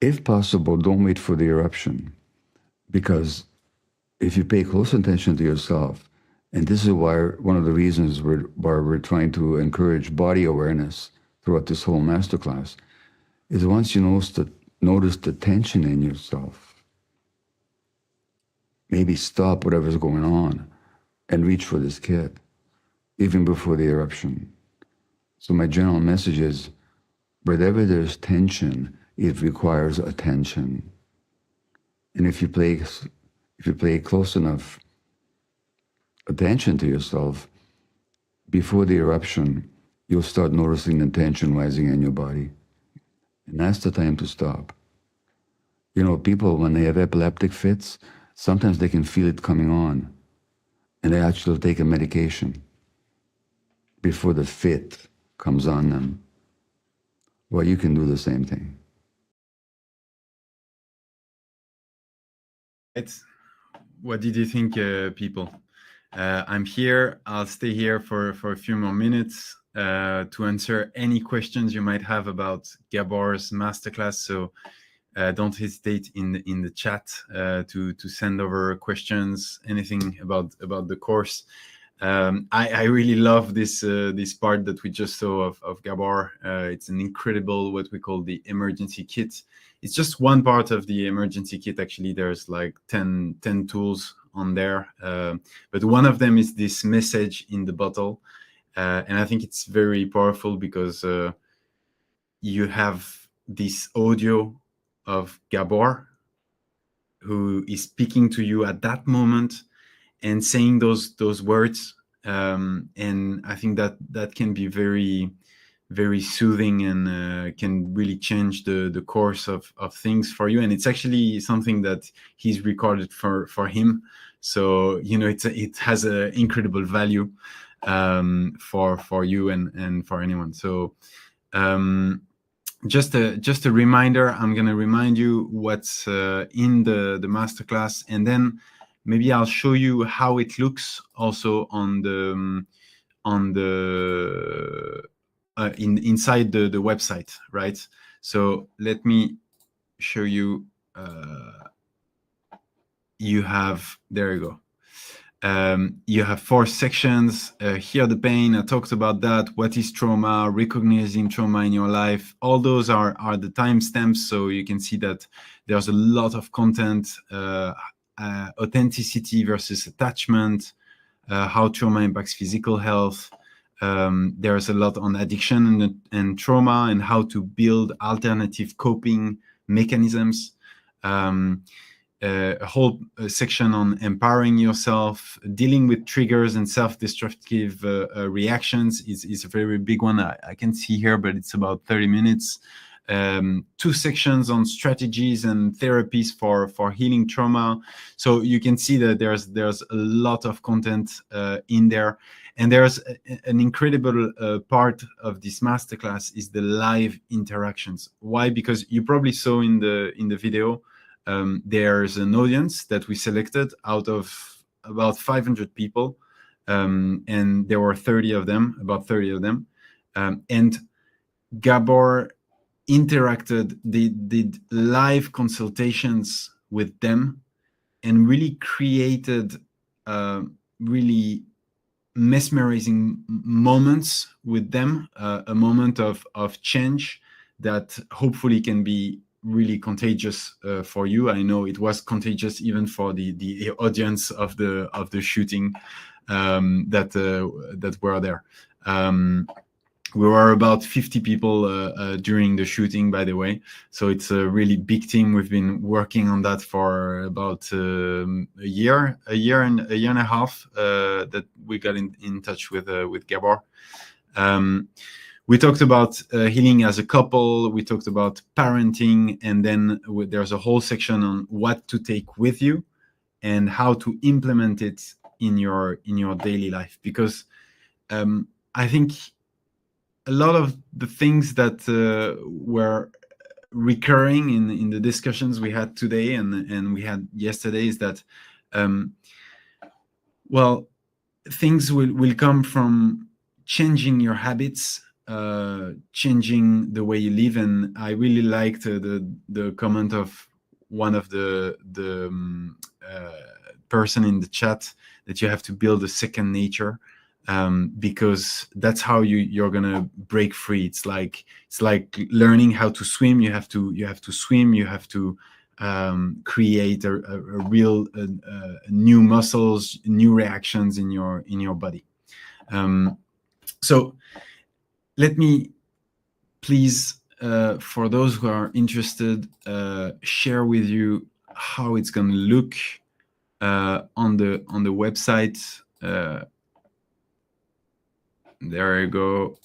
if possible, don't wait for the eruption, because if you pay close attention to yourself, and this is why one of the reasons why we're trying to encourage body awareness throughout this whole masterclass, is once you notice the tension in yourself, maybe stop whatever's going on and reach for this kit, even before the eruption. So my general message is, wherever there's tension, it requires attention. And if you pay close enough attention to yourself, before the eruption, you'll start noticing the tension rising in your body. And that's the time to stop. You know, people, when they have epileptic fits, sometimes they can feel it coming on, and they actually take a medication before the fit comes on them. Well, you can do the same thing. What did you think, people? I'm here. I'll stay here for a few more minutes to answer any questions you might have about Gabor's masterclass. So don't hesitate in the chat to send over questions, anything about the course. I really love this part that we just saw of Gabor. It's an incredible, what we call the emergency kit. It's just one part of the emergency kit. Actually, there's like 10 tools on there. But one of them is this message in the bottle. And I think it's very powerful because you have this audio of Gabor, who is speaking to you at that moment and saying those words. And I think that can be very, very soothing and can really change the course of things for you. And it's actually something that he's recorded for him. So, you know, it has an incredible value for you and for anyone. So just a reminder, I'm going to remind you what's in the masterclass, and then maybe I'll show you how it looks also on the inside the website, right? So let me show you. You have, there you go. You have 4 sections. Here, the pain, I talked about that. What is trauma? Recognizing trauma in your life. All those are the timestamps, so you can see that there's a lot of content. Authenticity versus attachment, how trauma impacts physical health. There's a lot on addiction and trauma and how to build alternative coping mechanisms. A whole section on empowering yourself, dealing with triggers and self-destructive reactions is a very big one. I can see here, but it's about 30 minutes. 2 sections on strategies and therapies for healing trauma. So you can see that there's a lot of content in there. And there's an incredible part of this masterclass is the live interactions. Why? Because you probably saw in the video, there's an audience that we selected out of about 500 people, and there were about 30 of them. And Gabor interacted, did live consultations with them, and really created really mesmerizing moments with them, a moment of change that hopefully can be really contagious for you. I know it was contagious even for the audience of the shooting that were there. We were about 50 people during the shooting, by the way. So it's a really big team. We've been working on that for about a year and a half that we got in touch with Gabor. We talked about healing as a couple. We talked about parenting, and then there's a whole section on what to take with you and how to implement it in your daily life. Because I think a lot of the things that were recurring in the discussions we had today and we had yesterday is that, well, things will come from changing your habits, changing the way you live. And I really liked the comment of one of the person in the chat that you have to build a second nature, because that's how you're gonna break free. It's like learning how to swim. You have to swim. You have to create a real new muscles, new reactions in your body. So let me please, for those who are interested, share with you how it's going to look on the website. There you go.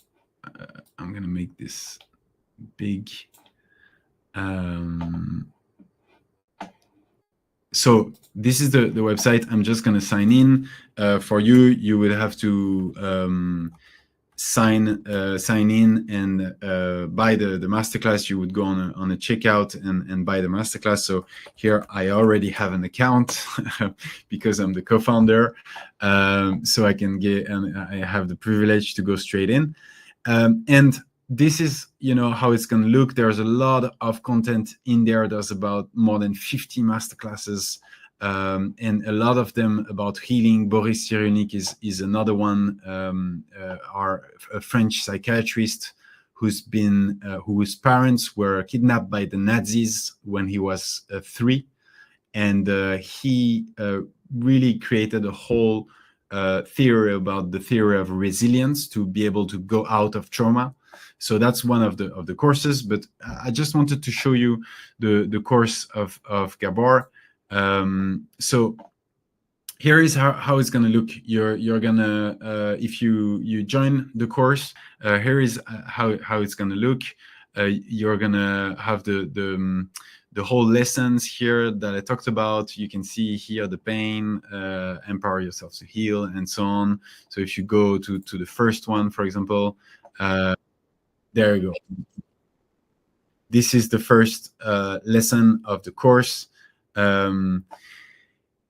I'm going to make this big. So this is the website. I'm just going to sign in. For you, you will have to sign in and buy the masterclass. You would go on a checkout and buy the masterclass. So here I already have an account because I'm the co-founder. So I can get, and I have the privilege to go straight in. And this is, how it's going to look. There's a lot of content in there. There's about more than 50 masterclasses, and a lot of them about healing. Boris Cyrulnik is another one, a French psychiatrist whose parents were kidnapped by the Nazis when he was 3, and he really created a whole theory about the theory of resilience to be able to go out of trauma. So that's one of the courses. But I just wanted to show you the course of Gabor. So here is how it's going to look. You're gonna if you join the course, here is how it's going to look. You're gonna have the whole lessons here that I talked about. You can see here the pain, empower yourself to heal, and so on. So if you go to the first one, for example, there you go. This is the first lesson of the course.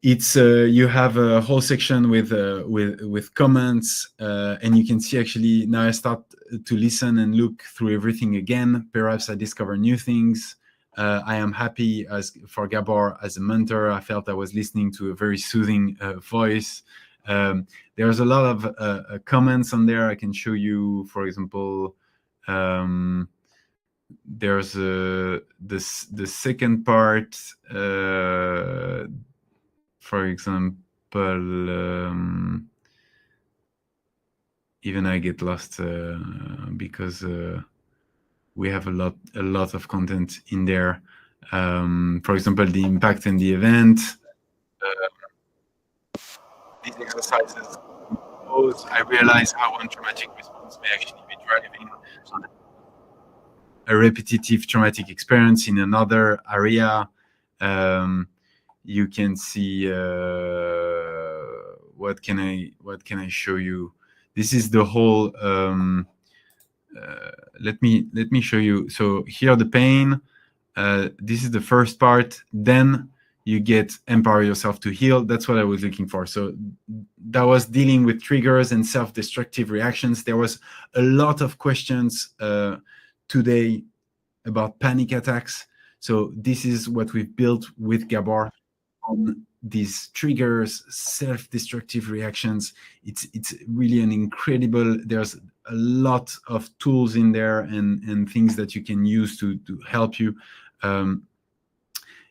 it's you have a whole section with comments, and you can see actually now I start to listen and look through everything again. Perhaps I discover new things. I am happy as for Gabor as a mentor. I felt I was listening to a very soothing voice. There's a lot of comments on there. I can show you, for example, there's the second part. For example, even I get lost because we have a lot of content in there. For example, the impact and the event. These exercises, I realize how one traumatic response may actually be driving a repetitive traumatic experience in another area. You can see what can I show you? This is the whole. Let me show you. So here the pain. This is the first part. Then you get empower yourself to heal. That's what I was looking for. So that was dealing with triggers and self-destructive reactions. There was a lot of questions today about panic attacks. So this is what we've built with Gabor on these triggers, self-destructive reactions. It's really an incredible, there's a lot of tools in there and things that you can use to help you.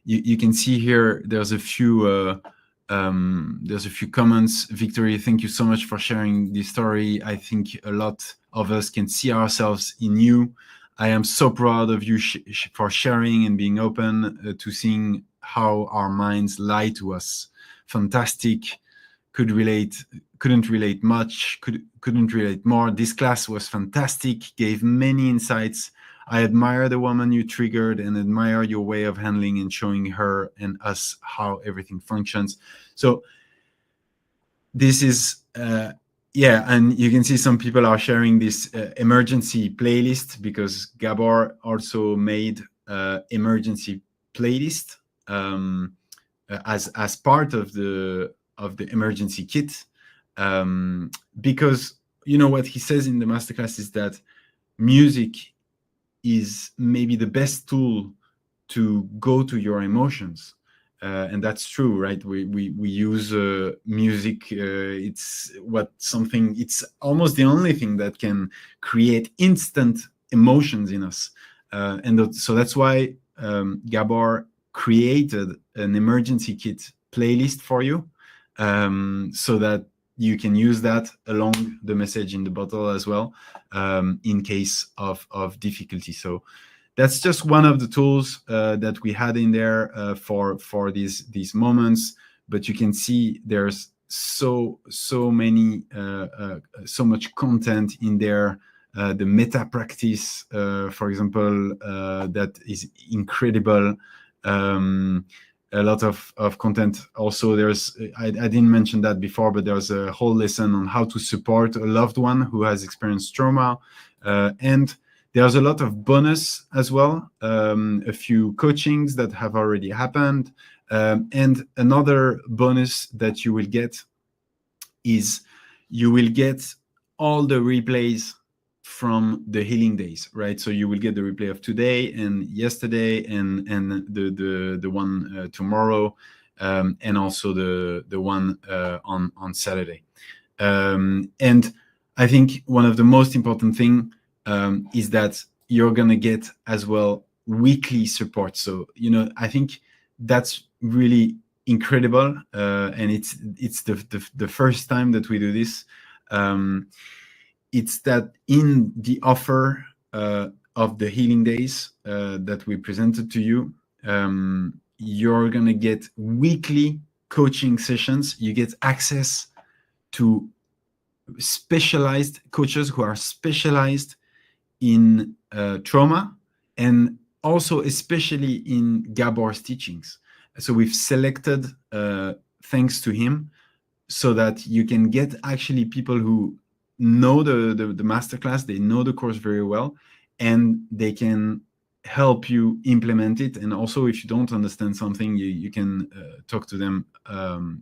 You can see here there's a few comments. Victory, thank you so much for sharing this story. I think a lot of us can see ourselves in you. I am so proud of you for sharing and being open to seeing how our minds lie to us. Fantastic. Couldn't relate much, couldn't relate more. This class was fantastic, gave many insights. I admire the woman you triggered and admire your way of handling and showing her and us how everything functions. So this is, yeah, and you can see some people are sharing this emergency playlist because Gabor also made emergency playlist as part of the emergency kit, because you know what he says in the masterclass is that music is maybe the best tool to go to your emotions. And that's true, right? We use music. It's almost the only thing that can create instant emotions in us. So that's why Gabor created an emergency kit playlist for you, so that you can use that along the message in the bottle as well, in case of difficulty. So that's just one of the tools that we had in there for these moments. But you can see there's so much content in there. The meta practice, for example, that is incredible. A lot of content. Also, I didn't mention that before, but there's a whole lesson on how to support a loved one who has experienced trauma, and there's a lot of bonus as well, a few coachings that have already happened. And another bonus that you will get is you will get all the replays from the healing days, right? So you will get the replay of today and yesterday and the one tomorrow, and also the one on Saturday. And I think one of the most important thing is that you're gonna get as well weekly support. So I think that's really incredible, and it's the first time that we do this. It's that in the offer of the healing days that we presented to you, you're gonna get weekly coaching sessions. You get access to specialized coaches who are specialized in trauma, and also especially in Gabor's teachings. So we've selected, thanks to him, so that you can get actually people who know the masterclass, they know the course very well, and they can help you implement it. And also, if you don't understand something, you can talk to them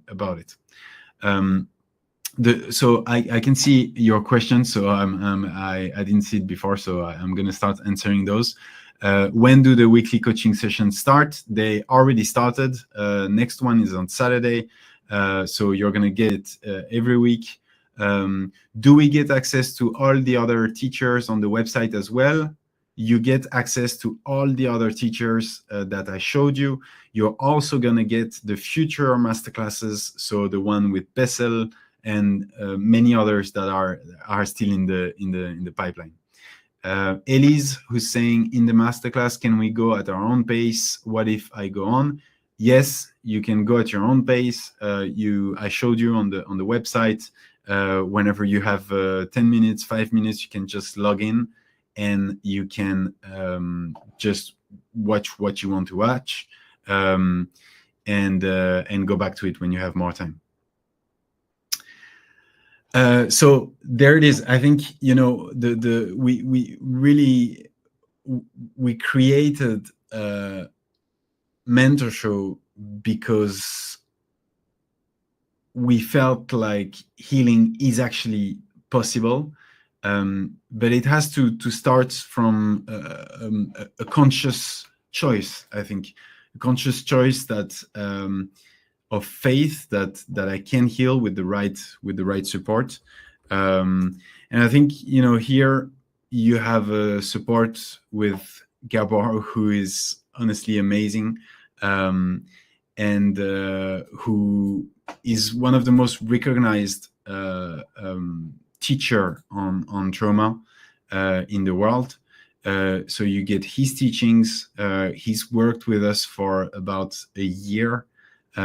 about it. So I can see your question. So I didn't see it before, so I'm going to start answering those. When do the weekly coaching sessions start? They already started. Next one is on Saturday. So you're going to get it every week. Do we get access to all the other teachers on the website as well? You get access to all the other teachers that I showed you. You're also going to get the future masterclasses, so the one with Bessel and many others that are still in the pipeline. Elise, who's saying, in the masterclass, can we go at our own pace? What if I go on? Yes, you can go at your own pace. I showed you on the website. Whenever you have 10 minutes, 5 minutes, you can just log in and you can just watch what you want to watch, and go back to it when you have more time. So there it is. I think, you know, we created Mentor Show because we felt like healing is actually possible, but it has to start from a conscious choice. I think a conscious choice that of faith that I can heal with the right support. And I think, you know, here you have a support with Gabor, who is honestly amazing, and who is one of the most recognized teacher on trauma in the world. So you get his teachings. He's worked with us for about a year.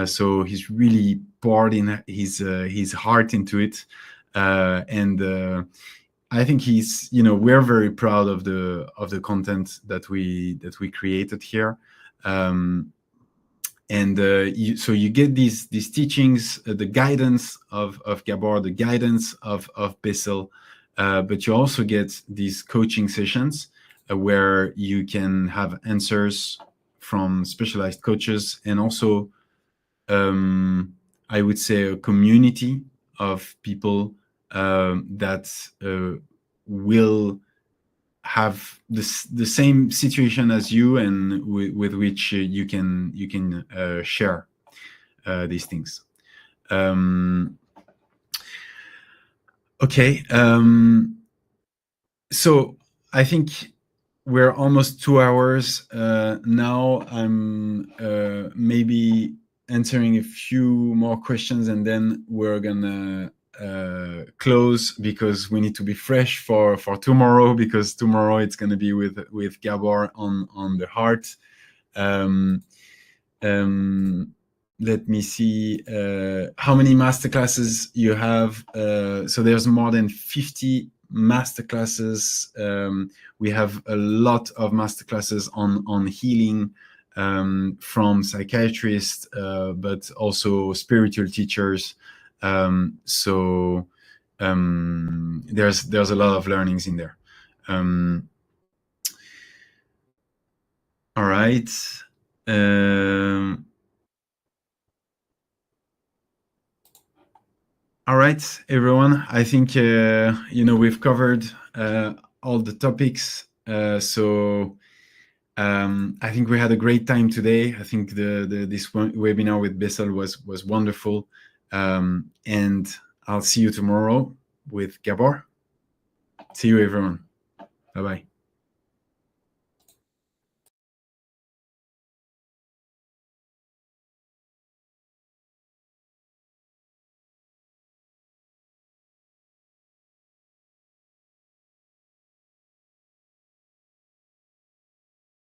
So he's really poured in his heart into it, and I think he's, you know, we're very proud of the content that we created here, and so you get these teachings, the guidance of Gabor, the guidance of Bessel, but you also get these coaching sessions where you can have answers from specialized coaches, and also I would say a community of people that will have the same situation as you, and with which you can share these things. Okay, so I think we're almost 2 hours now. I'm maybe answering a few more questions, and then we're gonna close, because we need to be fresh for tomorrow, because tomorrow it's gonna be with Gabor on the heart. Let me see how many masterclasses you have. So there's more than 50 masterclasses. We have a lot of masterclasses on healing, from psychiatrists, but also spiritual teachers. So there's a lot of learnings in there. All right. All right, everyone. I think you know, we've covered all the topics. So I think we had a great time today. I think this webinar with Bessel was wonderful, and I'll see you tomorrow with Gabor. See you, everyone. Bye bye.